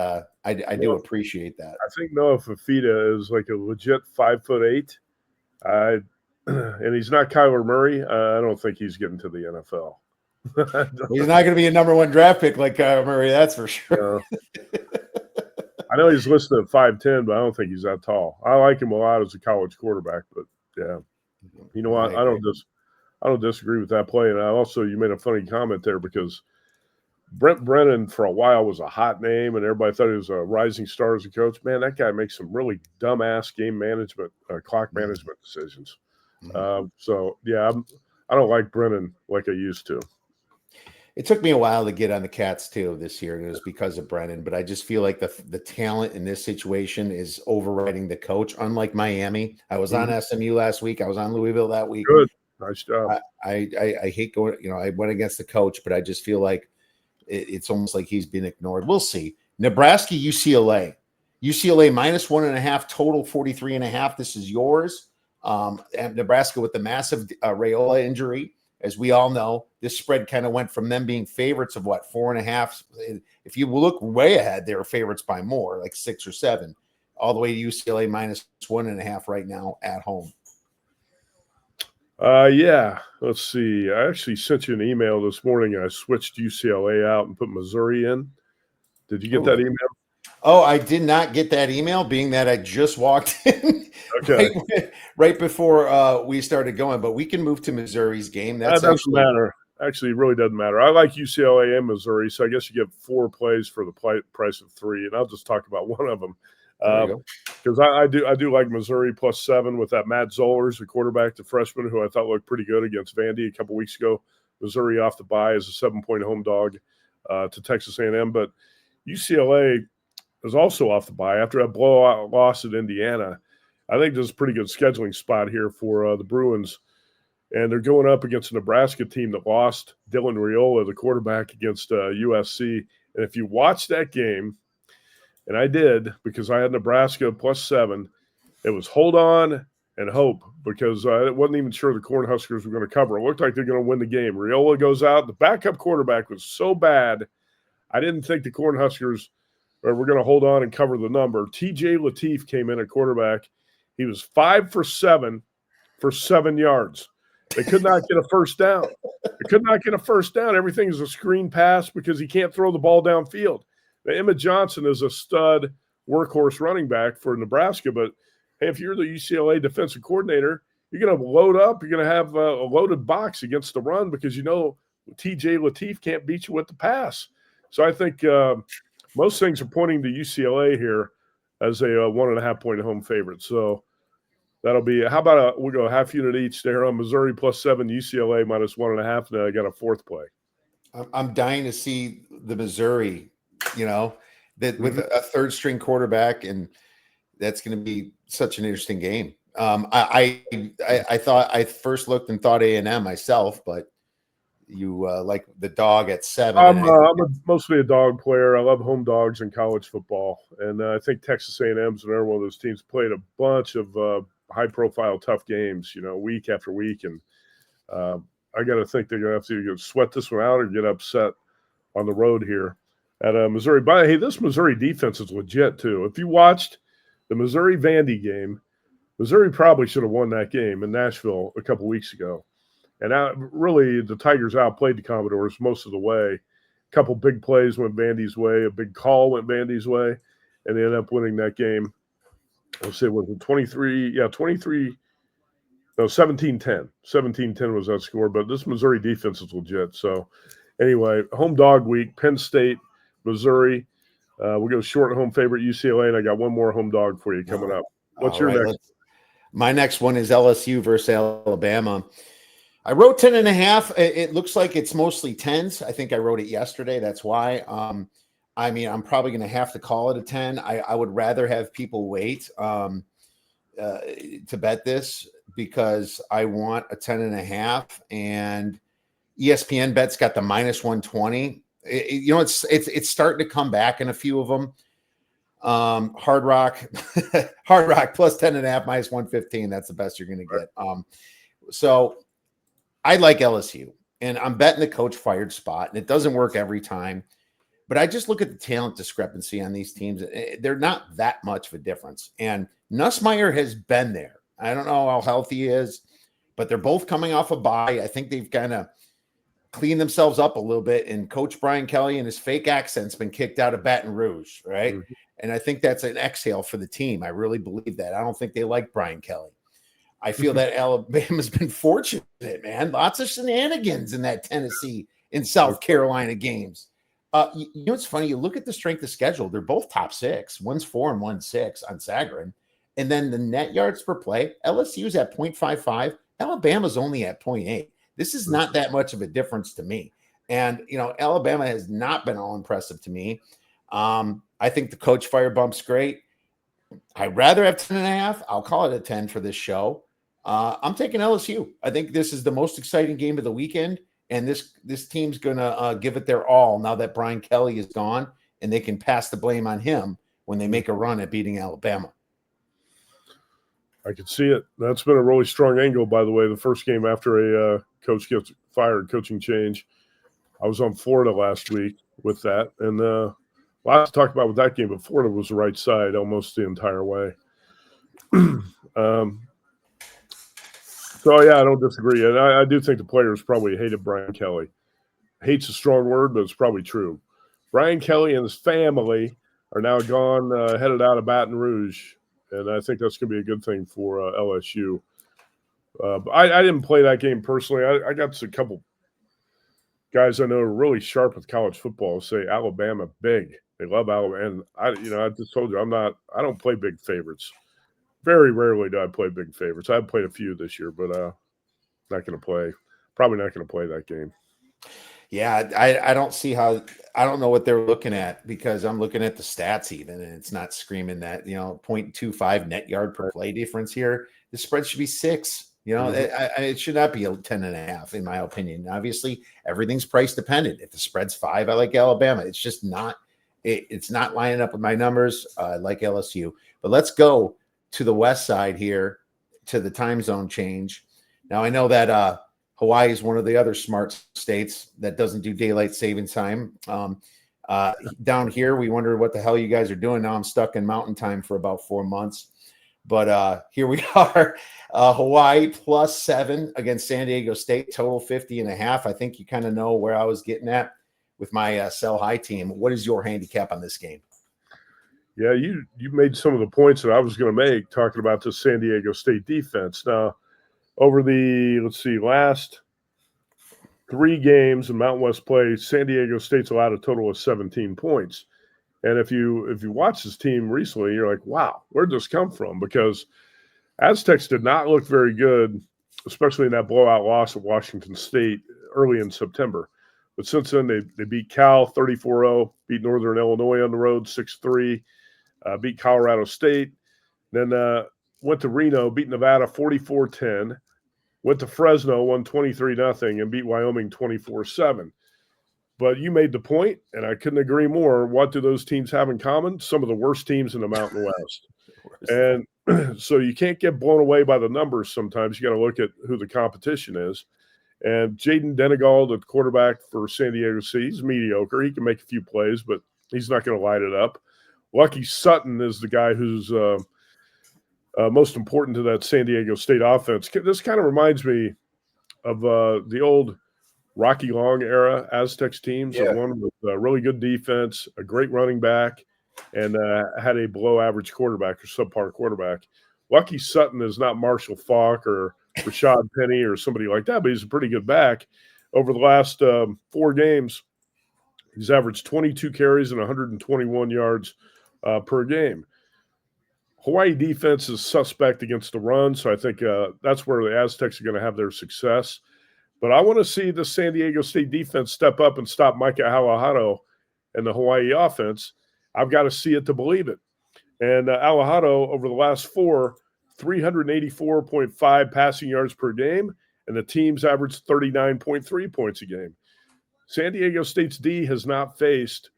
I do appreciate that. I think Noah Fafita is like a legit 5'8". And he's not Kyler Murray. I don't think he's getting to the NFL. He's not going to be a number 1 draft pick like Kyler Murray, that's for sure. I know he's listed at 5'10", but I don't think he's that tall. I like him a lot as a college quarterback, but yeah, you know what? I don't disagree with that play. And you made a funny comment there because Brent Brennan for a while was a hot name, and everybody thought he was a rising star as a coach. Man, that guy makes some really dumbass game management, clock management decisions. So yeah, I don't like Brennan like I used to. It took me a while to get on the Cats too this year, and it was because of Brennan. But I just feel like the talent in this situation is overriding the coach. Unlike Miami, I was on SMU last week. I was on Louisville that week. Good, nice job. I hate going. I went against the coach, but I just feel like it's almost like he's been ignored. We'll see. Nebraska, UCLA minus 1.5 total, 43.5. This is yours. And Nebraska with the massive Raiola injury. As we all know, this spread kind of went from them being favorites of 4.5. If you look way ahead, they were favorites by more, like 6 or 7, all the way to UCLA minus 1.5 right now at home. Yeah, let's see. I actually sent you an email this morning. I switched UCLA out and put Missouri in. Did you get that email? Oh, I did not get that email, being that I just walked in right before we started going. But we can move to Missouri's game. That doesn't matter. Actually, it really doesn't matter. I like UCLA and Missouri, so I guess you get 4 plays for the price of 3, and I'll just talk about one of them. Because I do like Missouri plus 7 with that Matt Zollers, the quarterback, the freshman, who I thought looked pretty good against Vandy a couple weeks ago. Missouri off the bye as a 7-point home dog to Texas A&M, but UCLA is also off the bye after that blowout loss at Indiana. I think this is a pretty good scheduling spot here for the Bruins, and they're going up against a Nebraska team that lost Dylan Raiola, the quarterback, against USC. And if you watch that game, and I did because I had Nebraska plus 7, it was hold on and hope because I wasn't even sure the Cornhuskers were going to cover. It looked like they're going to win the game. Raiola goes out. The backup quarterback was so bad, I didn't think the Cornhuskers were going to hold on and cover the number. TJ Lateef came in at quarterback. He was 5 for 7 for 7 yards. They could not get a first down. Everything is a screen pass because he can't throw the ball downfield. Now, Emmett Johnson is a stud workhorse running back for Nebraska, but hey, if you're the UCLA defensive coordinator, you're going to load up. You're going to have a loaded box against the run because you know TJ Lateef can't beat you with the pass. So I think most things are pointing to UCLA here as a 1.5-point home favorite. So that'll be, how about we'll go half unit each there on Missouri plus 7, UCLA minus 1.5. Now I got a 4th play. I'm dying to see the Missouri, that with a 3rd string quarterback, and that's going to be such an interesting game. I thought I first looked and thought A&M myself, but you like the dog at 7. I'm mostly a dog player. I love home dogs in college football, and I think Texas A&M's another one of those teams played a bunch of high-profile, tough games, week after week, and I got to think they're going to have to either sweat this one out or get upset on the road here at Missouri. But hey, this Missouri defense is legit too. If you watched the Missouri-Vandy game, Missouri probably should have won that game in Nashville a couple weeks ago. And really, the Tigers outplayed the Commodores most of the way. A couple big plays went Vandy's way. A big call went Vandy's way. And they ended up winning that game. Let's say, was it 23? Yeah, 23. No, 17-10. 17-10 was that score. But this Missouri defense is legit. So, anyway, home dog week, Penn State, Missouri. We'll go short home favorite UCLA, and I got one more home dog for you coming up. What's your next? My next one is LSU versus Alabama. I wrote 10.5. It looks like it's mostly 10s. I think I wrote it yesterday. That's why. I'm probably going to have to call it a 10. I would rather have people wait to bet this because I want a 10.5. And ESPN bet's got the minus 120. It's starting to come back in a few of them. Hard Rock plus 10.5 minus 115. That's the best you're going to get. So I like LSU, and I'm betting the coach fired spot, and it doesn't work every time. But I just look at the talent discrepancy on these teams. They're not that much of a difference. And Nussmeier has been there. I don't know how healthy he is, but they're both coming off a bye. I think they've kind of cleaned themselves up a little bit. And Coach Brian Kelly and his fake accent's been kicked out of Baton Rouge, right? Mm-hmm. And I think that's an exhale for the team. I really believe that. I don't think they like Brian Kelly. I feel that Alabama's been fortunate, man. Lots of shenanigans in that Tennessee and South Carolina games. You know what's funny? You look at the strength of schedule. They're both top 6. One's 4 and one's 6 on Sagarin. And then the net yards per play, LSU's at 0.55. Alabama's only at 0.8. This is not that much of a difference to me. And, Alabama has not been all impressive to me. I think the coach fire bump's great. I'd rather have 10.5. I'll call it a 10 for this show. I'm taking LSU. I think this is the most exciting game of the weekend. And this team's going to give it their all now that Brian Kelly is gone, and they can pass the blame on him when they make a run at beating Alabama. I can see it. That's been a really strong angle, by the way. The first game after a coach gets fired, coaching change. I was on Florida last week with that. And lots to talk about with that game, but Florida was the right side almost the entire way. So, yeah, I don't disagree. And I do think the players probably hated Brian Kelly. Hate's a strong word, but it's probably true. Brian Kelly and his family are now gone, headed out of Baton Rouge. And I think that's going to be a good thing for LSU. I didn't play that game personally. I got a couple guys I know are really sharp with college football say Alabama big. They love Alabama. And I just told you I don't play big favorites. Very rarely do I play big favorites. I've played a few this year, but probably not going to play that game. Yeah, I don't see how – I don't know what they're looking at because I'm looking at the stats even, and it's not screaming that, 0.25 net yard per play difference here. The spread should be 6. It should not be a 10.5 in my opinion. Obviously, everything's price dependent. If the spread's 5, I like Alabama. It's just not it's not lining up with my numbers. I like LSU. But let's go to the west side here to the time zone change. Now, I know that Hawaii is one of the other smart states that doesn't do daylight saving time. Down here, we wonder what the hell you guys are doing. Now I'm stuck in mountain time for about 4 months. But here we are, Hawaii +7 against San Diego State, total 50.5. I think you kind of know where I was getting at with my sell high team. What is your handicap on this game? Yeah, you made some of the points that I was going to make talking about the San Diego State defense. Now, over the, last 3 games in Mountain West play, San Diego State's allowed a total of 17 points. And if you watch this team recently, you're like, wow, where'd this come from? Because Aztecs did not look very good, especially in that blowout loss at Washington State early in September. But since then, they beat Cal 34-0, beat Northern Illinois on the road 6-3, beat Colorado State, then went to Reno, beat Nevada 44-10, went to Fresno, won 23-0, and beat Wyoming 24-7. But you made the point, and I couldn't agree more. What do those teams have in common? Some of the worst teams in the Mountain West. And so you can't get blown away by the numbers sometimes. You got to look at who the competition is. And Jaden Denegal, the quarterback for San Diego State, he's mediocre. He can make a few plays, but he's not going to light it up. Lucky Sutton is the guy who's most important to that San Diego State offense. This kind of reminds me of the old Rocky Long era Aztecs teams. Yeah. One with a really good defense, a great running back, and had a below-average quarterback or subpar quarterback. Lucky Sutton is not Marshall Faulk or Rashad Penny or somebody like that, but he's a pretty good back. Over the last 4 games, he's averaged 22 carries and 121 yards per game. Hawaii defense is suspect against the run, so I think that's where the Aztecs are going to have their success. But I want to see the San Diego State defense step up and stop Micah Alahado and the Hawaii offense. I've got to see it to believe it. And Alahado, over the last 4, 384.5 passing yards per game, and the team's averaged 39.3 points a game. San Diego State's D has not faced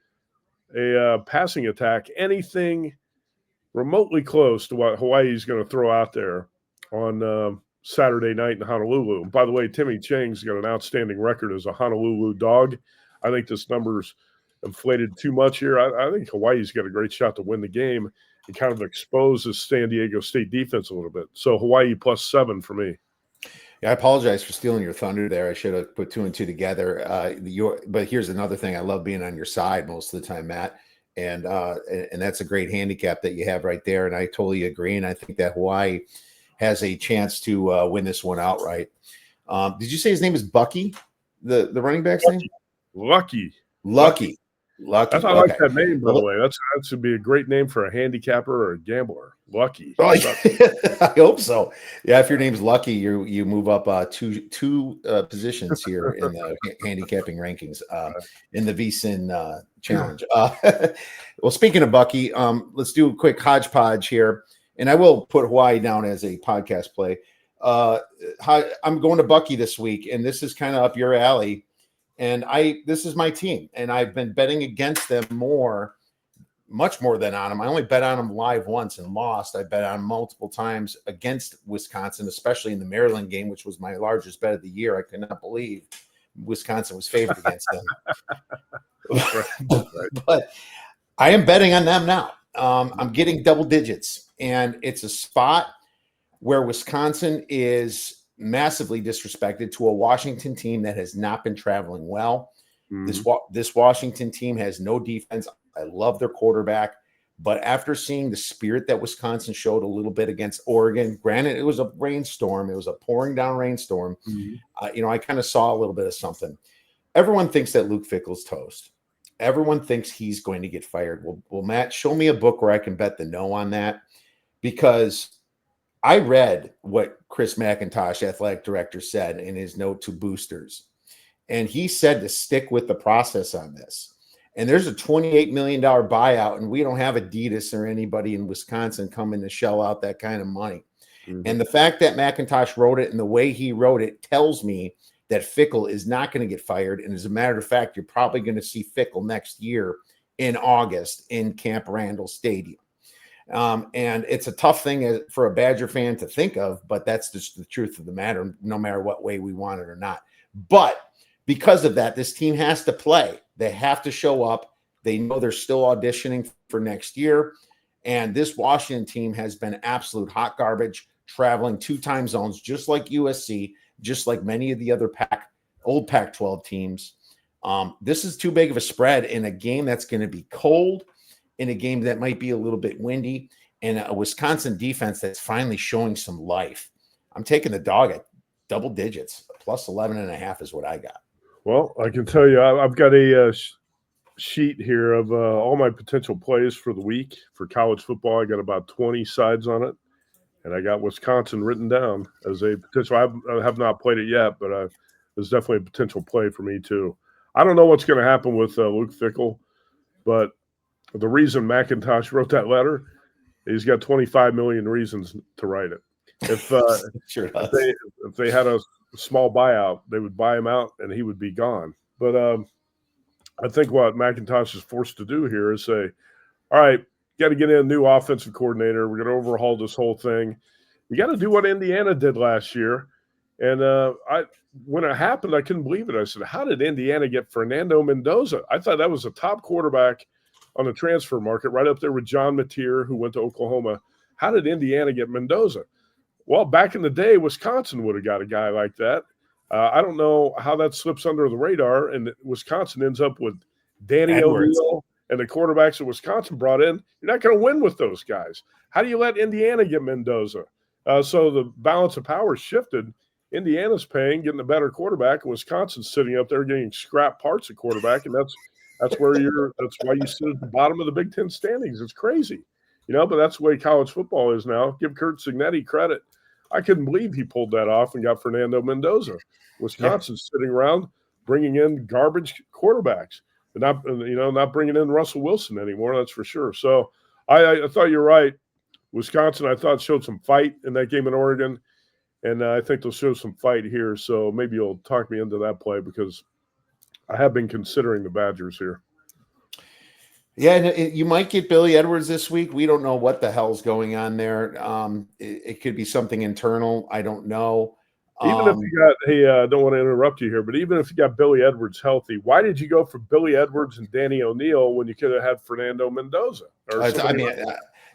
a passing attack, anything remotely close to what Hawaii's going to throw out there on Saturday night in Honolulu. And by the way, Timmy Chang's got an outstanding record as a Honolulu dog. I think this number's inflated too much here. I think Hawaii's got a great shot to win the game and kind of expose the San Diego State defense a little bit. So Hawaii +7 for me. Yeah, I apologize for stealing your thunder there. I should have put 2 and 2 together. But here's another thing. I love being on your side most of the time, Matt. And that's a great handicap that you have right there. And I totally agree. And I think that Hawaii has a chance to win this one outright. Did you say his name is Bucky, the running back's name? Lucky. Lucky. I like that name, by the way. That should be a great name for a handicapper or a gambler. Lucky. Oh, I hope so. Yeah, if your name's Lucky, you move up two positions here in the handicapping rankings in the VSIN challenge. Well, speaking of Bucky, let's do a quick hodgepodge here, and I will put Hawaii down as a podcast play. I'm going to Bucky this week, and this is kind of up your alley. And this is my team, and I've been betting against them much more than on them. I only bet on them live once and lost. I bet on multiple times against Wisconsin, especially in the Maryland game, which was my largest bet of the year. I could not believe Wisconsin was favored against them. But I am betting on them now. I'm getting double digits, and it's a spot where Wisconsin is massively disrespected to a Washington team that has not been traveling well. Mm-hmm. This Washington team has no defense. I love their quarterback, but after seeing the spirit that Wisconsin showed a little bit against Oregon, granted it was a rainstorm, it was a pouring down rainstorm. Mm-hmm. I kind of saw a little bit of something. Everyone thinks that Luke Fickell's toast. Everyone thinks he's going to get fired. Well, Matt, show me a book where I can bet the no on that, because I read what Chris McIntosh, athletic director, said in his note to boosters. And he said to stick with the process on this. And there's a $28 million buyout, and we don't have Adidas or anybody in Wisconsin coming to shell out that kind of money. Mm-hmm. And the fact that McIntosh wrote it and the way he wrote it tells me that Fickell is not going to get fired. And as a matter of fact, you're probably going to see Fickell next year in August in Camp Randall Stadium. And it's a tough thing for a Badger fan to think of, but that's just the truth of the matter, no matter what way we want it or not. But because of that, this team has to play. They have to show up. They know they're still auditioning for next year. And this Washington team has been absolute hot garbage, traveling 2 time zones, just like USC, just like many of the other old Pac-12 teams. This is too big of a spread in a game that's going to be cold, in a game that might be a little bit windy, and a Wisconsin defense that's finally showing some life. I'm taking the dog at double digits. Plus 11.5 is what I got. Well, I can tell you, I've got a sheet here of all my potential plays for the week for college football. I got about 20 sides on it, and I got Wisconsin written down as a potential. I have not played it yet, but there's definitely a potential play for me too. I don't know what's going to happen with Luke Fickell, but the reason McIntosh wrote that letter, he's got 25 million reasons to write it. If if they had a small buyout, they would buy him out and he would be gone. But I think what McIntosh is forced to do here is say, all right, got to get in a new offensive coordinator. We're going to overhaul this whole thing. You got to do what Indiana did last year. And when it happened, I couldn't believe it. I said, how did Indiana get Fernando Mendoza? I thought that was a top quarterback on the transfer market, right up there with John Mateer, who went to Oklahoma. How did Indiana get Mendoza? Well, back in the day, Wisconsin would have got a guy like that. I don't know how that slips under the radar, and Wisconsin ends up with Danny O'Neill and the quarterbacks that Wisconsin brought in. You're not going to win with those guys. How do you let Indiana get Mendoza? So the balance of power shifted. Indiana's paying, getting a better quarterback, and Wisconsin's sitting up there getting scrap parts of quarterback, and that's why you sit at the bottom of the Big Ten standings. It's crazy, but that's the way college football is now. Give Kurt Cignetti credit. I couldn't believe he pulled that off and got Fernando Mendoza. Wisconsin's sitting around bringing in garbage quarterbacks and not bringing in Russell Wilson anymore. That's for sure. So I thought you're right. Wisconsin, I thought, showed some fight in that game in Oregon, and I think they'll show some fight here. So maybe you'll talk me into that play because I have been considering the Badgers here. Yeah, you might get Billy Edwards this week. We don't know what the hell's going on there. It could be something internal. I don't know. Even if you got, hey, I don't want to interrupt you here, but even if you got Billy Edwards healthy, why did you go for Billy Edwards and Danny O'Neill when you could have had Fernando Mendoza?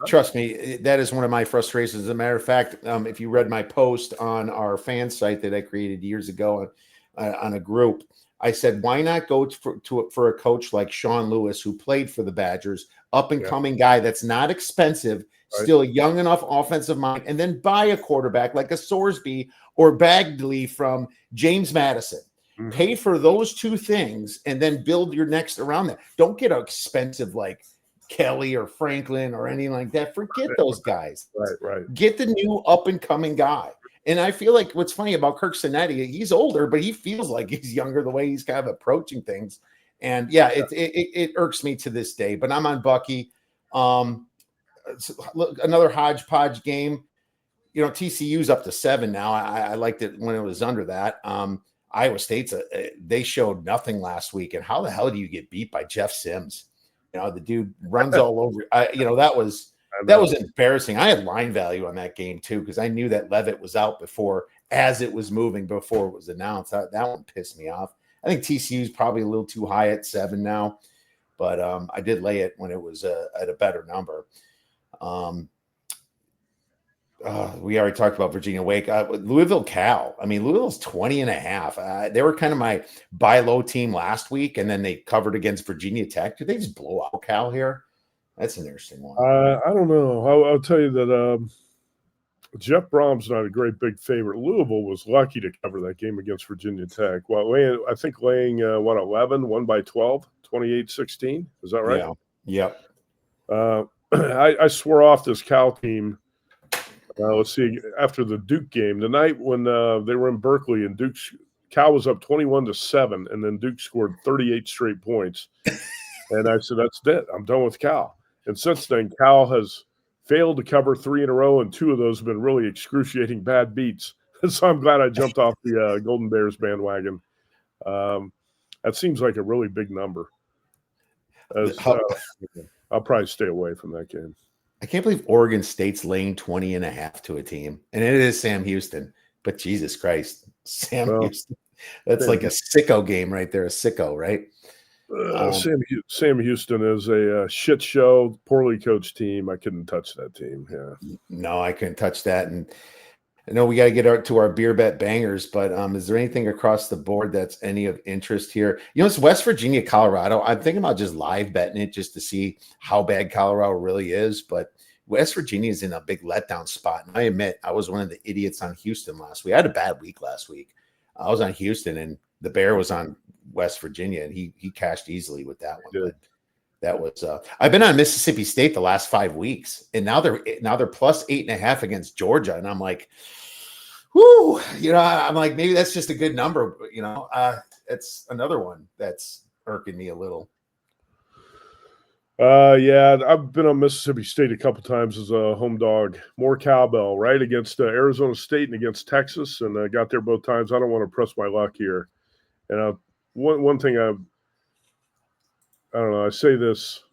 Trust me, that is one of my frustrations. As a matter of fact, if you read my post on our fan site that I created years ago on a group, I said, why not go for a coach like Sean Lewis, who played for the Badgers, up and coming guy that's not expensive, still a young enough offensive mind, and then buy a quarterback like a Sorsby or Bagley from James Madison. Mm-hmm. Pay for those two things and then build your next around that. Don't get an expensive like Kelly or Franklin or anything like that. Forget those guys. Right. Get the new up and coming guy. And I feel like what's funny about Kirk Cinetti, he's older, but he feels like he's younger the way he's kind of approaching things. And it irks me to this day. But I'm on Bucky. Another hodgepodge game. You know, TCU's up to 7 now. I liked it when it was under that. Iowa State's they showed nothing last week. And how the hell do you get beat by Jeff Sims? You know, the dude runs all over. That was embarrassing. I had line value on that game too because I knew that Levitt was out before, as it was moving before it was announced. That one pissed me off. I think TCU is probably a little too high at 7 now, but I did lay it when it was at a better number. We already talked about Virginia Wake. Louisville Cal. I mean, Louisville's 20.5. They were kind of my buy low team last week, and then they covered against Virginia Tech. Did they just blow out Cal here? That's an interesting one. I don't know. I'll tell you that Jeff Brom's not a great big favorite. Louisville was lucky to cover that game against Virginia Tech. Well, I think laying 11, won by 12, 28-16. Is that right? Yeah. I swore off this Cal team. Let's see. After the Duke game, the night when they were in Berkeley and Cal was up 21-7, and then Duke scored 38 straight points. And I said, "That's it. I'm done with Cal." And since then, Cal has failed to cover 3 in a row, and 2 of those have been really excruciating bad beats. So I'm glad I jumped off the Golden Bears bandwagon. That seems like a really big number. I'll probably stay away from that game. I can't believe Oregon State's laying 20.5 to a team. And it is Sam Houston. But Jesus Christ, Houston. That's like a sicko game right there. A sicko, right? Sam Houston is a shit show, poorly coached team. I couldn't touch that team. Yeah. No, I couldn't touch that. And I know we got to get to our beer bet bangers, but is there anything across the board that's any of interest here? You know, it's West Virginia, Colorado. I'm thinking about just live betting it just to see how bad Colorado really is. But West Virginia is in a big letdown spot. And I admit I was one of the idiots on Houston last week. I had a bad week last week. I was on Houston and the Bear was on West Virginia, and he cashed easily with that one. But that was I've been on Mississippi State the last 5 weeks, and now they're plus 8.5 against Georgia, and I'm like, whoo, I'm like, maybe that's just a good number. It's another one that's irking me a little. I've been on Mississippi State a couple times as a home dog. More cowbell, right, against Arizona State and against Texas, and I got there both times. I don't want to press my luck here. And one thing I don't know. I say this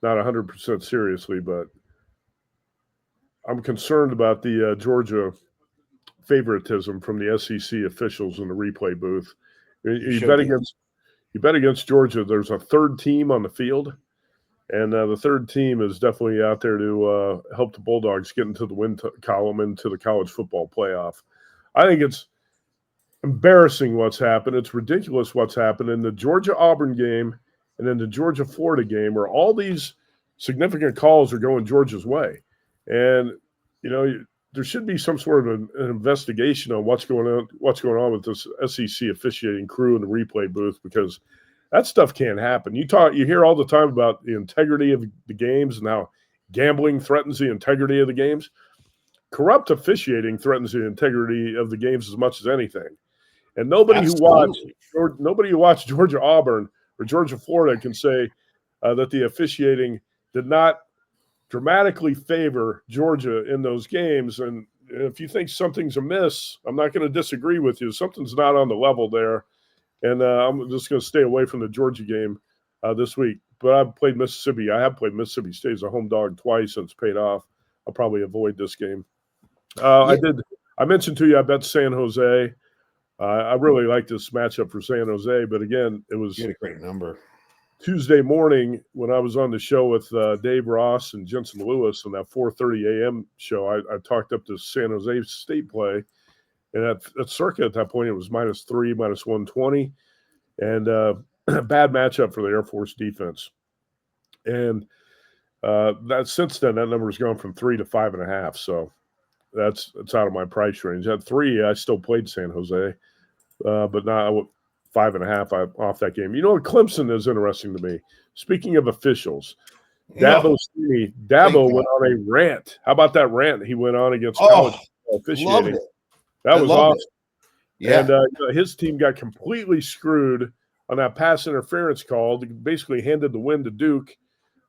not 100% seriously, but I'm concerned about the Georgia favoritism from the SEC officials in the replay booth. You bet against Georgia. There's a third team on the field, and the third team is definitely out there to help the Bulldogs get into the win column into the college football playoff. I think it's embarrassing what's happened. It's ridiculous what's happened in the Georgia-Auburn game and then the Georgia-Florida game, where all these significant calls are going Georgia's way. And, there should be some sort of an investigation on what's going on with this SEC officiating crew in the replay booth, because that stuff can't happen. You hear all the time about the integrity of the games and how gambling threatens the integrity of the games. Corrupt officiating threatens the integrity of the games as much as anything. And nobody who watched Georgia Auburn or Georgia Florida can say that the officiating did not dramatically favor Georgia in those games. And if you think something's amiss, I'm not going to disagree with you. Something's not on the level there. And I'm just going to stay away from the Georgia game this week. But I have played Mississippi State as a home dog twice, and it's paid off. I'll probably avoid this game. I I mentioned to you I bet San Jose. I really like this matchup for San Jose, but again, it was You had a great number. Tuesday morning when I was on the show with Dave Ross and Jensen Lewis on that 4:30 a.m. show. I talked up to San Jose State play, and at circa at that point it was -3, -120, and bad matchup for the Air Force defense. And that since then that number has gone from 3 to 5.5. So it's out of my price range. At 3, I still played San Jose, but now 5.5 off that game. You know what? Clemson is interesting to me. Speaking of officials, Dabo went on a rant. How about that rant he went on against college officiating? Loved it. That was awesome. Yeah. And his team got completely screwed on that pass interference call. They basically handed the win to Duke.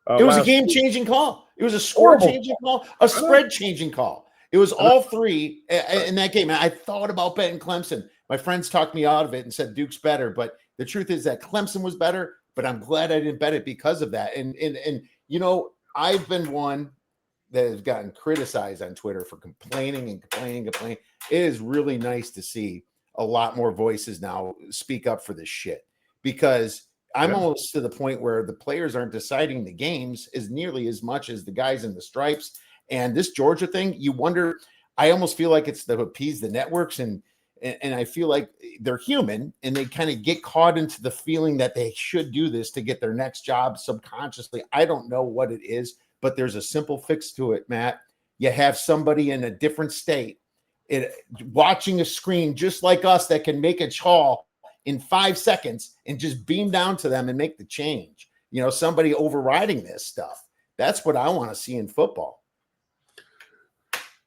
It was a game-changing call. It was a score-changing call, a spread-changing call. It was all three in that game. And I thought about betting Clemson. My friends talked me out of it and said Duke's better. But the truth is that Clemson was better, but I'm glad I didn't bet it because of that. And you know, I've been one that has gotten criticized on Twitter for complaining. It is really nice to see a lot more voices now speak up for this shit, because I'm almost to the point where the players aren't deciding the games as nearly as much as the guys in the stripes. And this Georgia thing, you wonder, I almost feel like it's to appease the networks, and I feel like they're human and they kind of get caught into the feeling that they should do this to get their next job subconsciously. I don't know what it is, but there's a simple fix to it, Matt. You have somebody in a different state watching a screen just like us that can make a call in 5 seconds and just beam down to them and make the change. You know, somebody overriding this stuff. That's what I want to see in football.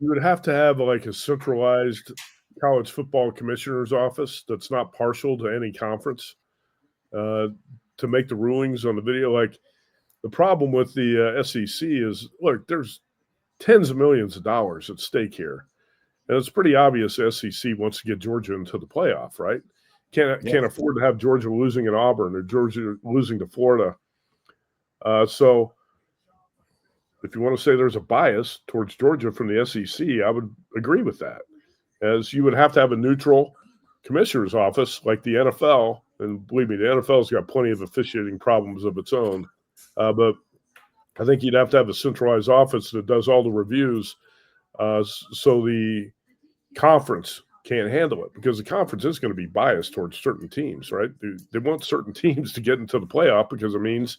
You would have to have like a centralized college football commissioner's office that's not partial to any conference to make the rulings on the video. Like, the problem with the SEC is, look, there's tens of millions of dollars at stake here. And it's pretty obvious the SEC wants to get Georgia into the playoff, right? Can't afford to have Georgia losing at Auburn or Georgia losing to Florida. So if you want to say there's a bias towards Georgia from the SEC, I would agree with that. As you would have to have a neutral commissioner's office like the NFL. And believe me, the NFL's got plenty of officiating problems of its own. But I think you'd have to have a centralized office that does all the reviews so the conference can't handle it, because the conference is going to be biased towards certain teams, right? They want certain teams to get into the playoff because it means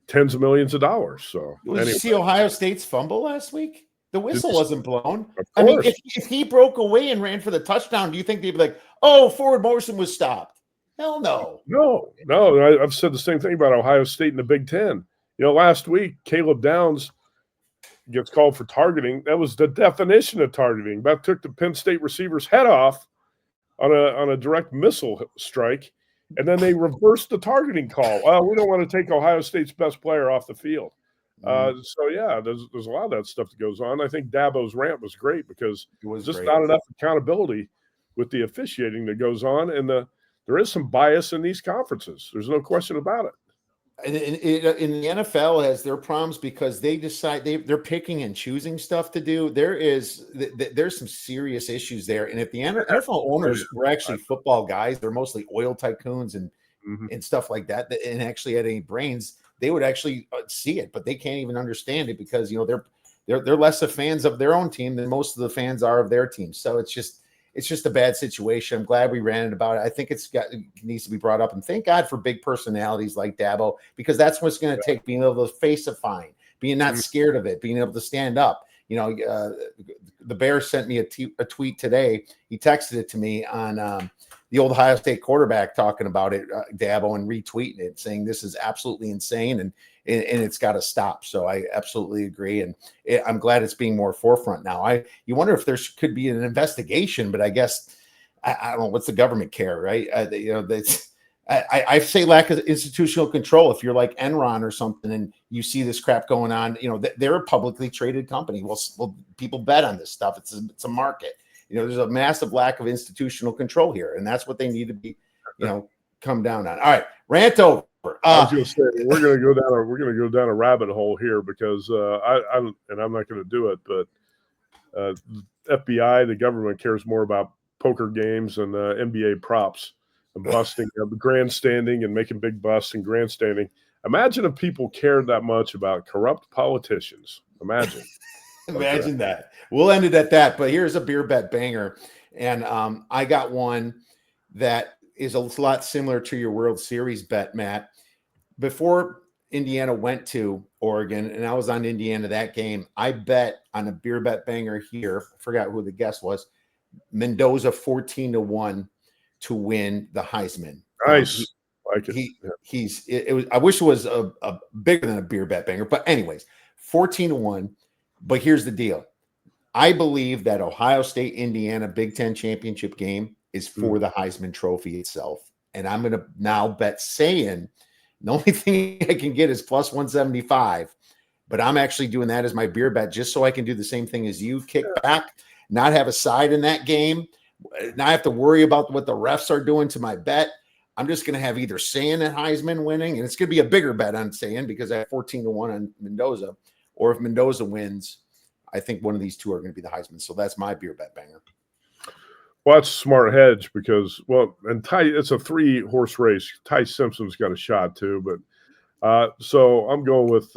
tens of millions of dollars. So, Did you see Ohio State's fumble last week? The whistle wasn't blown. I mean, if he broke away and ran for the touchdown, do you think they'd be like, oh, forward motion was stopped? Hell no. No. I've said the same thing about Ohio State in the Big Ten. You know, last week, Caleb Downs gets called for targeting. That was the definition of targeting. That took the Penn State receiver's head off on a direct missile strike, and then they reversed the targeting call. We don't want to take Ohio State's best player off the field. So yeah, there's a lot of that stuff that goes on. I think Dabo's rant was great because there's just not enough accountability with the officiating that goes on, and there is some bias in these conferences. There's no question about it. And in the NFL has their problems because they decide they're picking and choosing stuff to do. There's some serious issues there. And if the NFL owners were actually football guys, they're mostly oil tycoons and stuff like that, and actually had any brains, they would actually see it, but they can't even understand it because, you know, they're less of fans of their own team than most of the fans are of their team. So it's just a bad situation. I'm glad we ranted about it. I think it needs to be brought up, and thank God for big personalities like Dabo, because that's what's going to take, being able to face a fine, being not scared of it, being able to stand up. You know, the Bears sent me a tweet today. He texted it to me on the old Ohio State quarterback talking about it, Dabo, and retweeting it, saying this is absolutely insane and it's got to stop. So I absolutely agree, and I'm glad it's being more forefront now. You wonder if there could be an investigation, but I guess I don't know. What's the government care, right? You know, I say lack of institutional control. If you're like Enron or something and you see this crap going on, you know, they're a publicly traded company. Well, people bet on this stuff. It's a market. You know, there's a massive lack of institutional control here, and that's what they need to be, you know, come down on. All right, rant over. I was going to say we're going to go down a rabbit hole here because I'm not going to do it, but FBI, the government, cares more about poker games and NBA props and busting, grandstanding and making big busts and grandstanding. Imagine if people cared that much about corrupt politicians. Imagine. Imagine that. We'll end it at that. But here's a beer bet banger. And I got one that is a lot similar to your World Series bet, Matt. Before Indiana went to Oregon, and I was on Indiana that game, I bet on a beer bet banger here. I forgot who the guest was. Mendoza 14-1 to win the Heisman. Nice. Like it. I wish it was a bigger than a beer bet banger, but anyways, 14-1. But here's the deal. I believe that Ohio State, Indiana Big Ten championship game is for the Heisman Trophy itself. And I'm going to now bet saying the only thing I can get is plus 175, but I'm actually doing that as my beer bet just so I can do the same thing as you, kick back, not have a side in that game, not have to worry about what the refs are doing to my bet. I'm just going to have either Saying and Heisman winning, and it's going to be a bigger bet on Saying because I have 14-1 on Mendoza. Or if Mendoza wins, I think one of these two are going to be the Heisman. So that's my beer bet banger. Well, that's a smart hedge because, and it's a 3-horse race. Ty Simpson's got a shot too. But so I'm going with,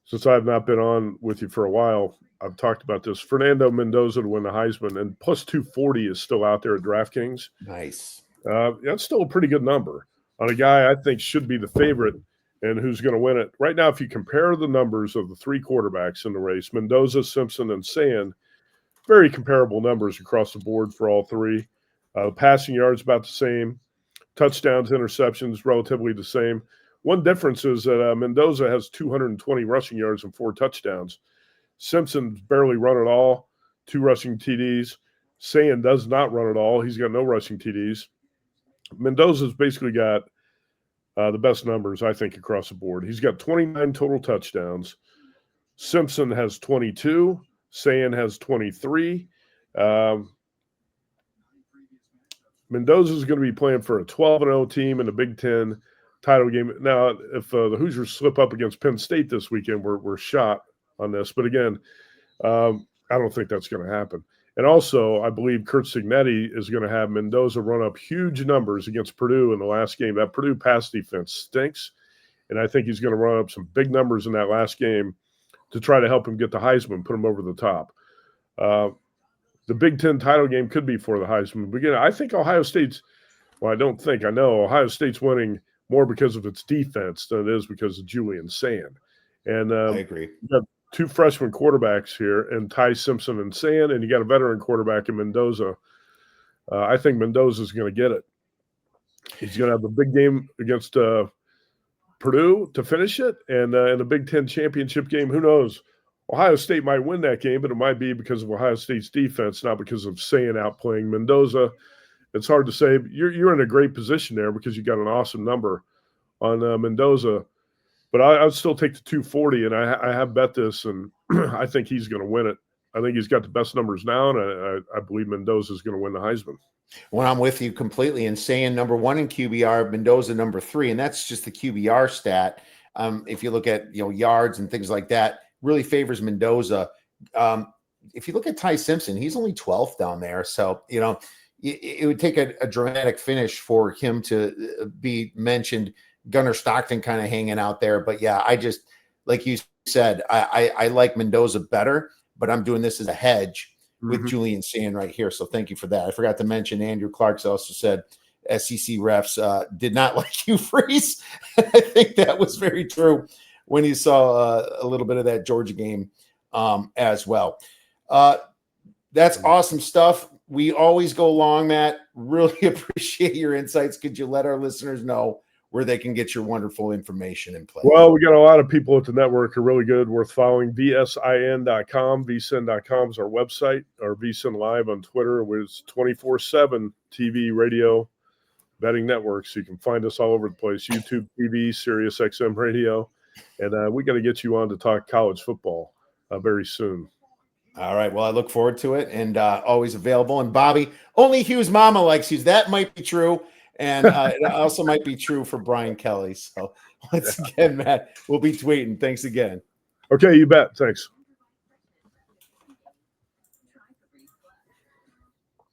since I've not been on with you for a while, I've talked about this. Fernando Mendoza to win the Heisman, and plus 240 is still out there at DraftKings. Nice. That's still a pretty good number on a guy I think should be the favorite. And who's going to win it? Right now, if you compare the numbers of the 3 quarterbacks in the race, Mendoza, Simpson, and Saying, very comparable numbers across the board for all 3. Passing yards about the same. Touchdowns, interceptions, relatively the same. One difference is that Mendoza has 220 rushing yards and 4 touchdowns. Simpson's barely run at all, 2 rushing TDs. Saying does not run at all. He's got no rushing TDs. Mendoza's basically got the best numbers, I think, across the board. He's got 29 total touchdowns. Simpson has 22. Saying has 23. Mendoza is going to be playing for a 12-0 team in the Big Ten title game. Now, if the Hoosiers slip up against Penn State this weekend, we're shot on this. But again, I don't think that's going to happen. And also, I believe Kurt Signetti is going to have Mendoza run up huge numbers against Purdue in the last game. That Purdue pass defense stinks, and I think he's going to run up some big numbers in that last game to try to help him get the Heisman, put him over the top. The Big Ten title game could be for the Heisman. But again, I think Ohio State's – well, I know Ohio State's winning more because of its defense than it is because of Julian Sand. And I agree. You have 2 freshman quarterbacks here, and Ty Simpson and Sand, and you got a veteran quarterback in Mendoza. I think Mendoza's going to get it. He's going to have a big game against Purdue to finish it, and in a Big Ten championship game, who knows? Ohio State might win that game, but it might be because of Ohio State's defense, not because of Saying outplaying Mendoza. It's hard to say. You're in a great position there because you got an awesome number on Mendoza. But I would still take the 240, and I have bet this, and I think he's going to win it. I think he's got the best numbers now, and I believe Mendoza is going to win the Heisman. Well, I'm with you completely. And Saying number 1 in QBR, Mendoza number 3, and that's just the QBR stat. If you look at yards and things like that, really favors Mendoza. If you look at Ty Simpson, he's only 12th down there, so it would take a dramatic finish for him to be mentioned. Gunnar Stockton kind of hanging out there. But yeah, I just, like you said, I like Mendoza better, but I'm doing this as a hedge with Julian Sand right here. So thank you for that. I forgot to mention Andrew Clark's also said SEC refs did not like Hugh Freeze. I think that was very true when you saw a little bit of that Georgia game as well. That's awesome stuff. We always go long, Matt. Really appreciate your insights. Could you let our listeners know where they can get your wonderful information in place? Well, we got a lot of people at the network who are really good, worth following. VSIN.com. VSIN.com is our website. Our VSIN Live on Twitter was 24/7 TV, radio, betting networks. You can find us all over the place. YouTube TV, Sirius XM Radio. And we got to get you on to talk college football very soon. All right. Well, I look forward to it, and always available. And Bobby, only Hugh's mama likes Hughes. That might be true. And it also might be true for Brian Kelly. So once again, Matt, we'll be tweeting. Thanks again. Okay, you bet. Thanks.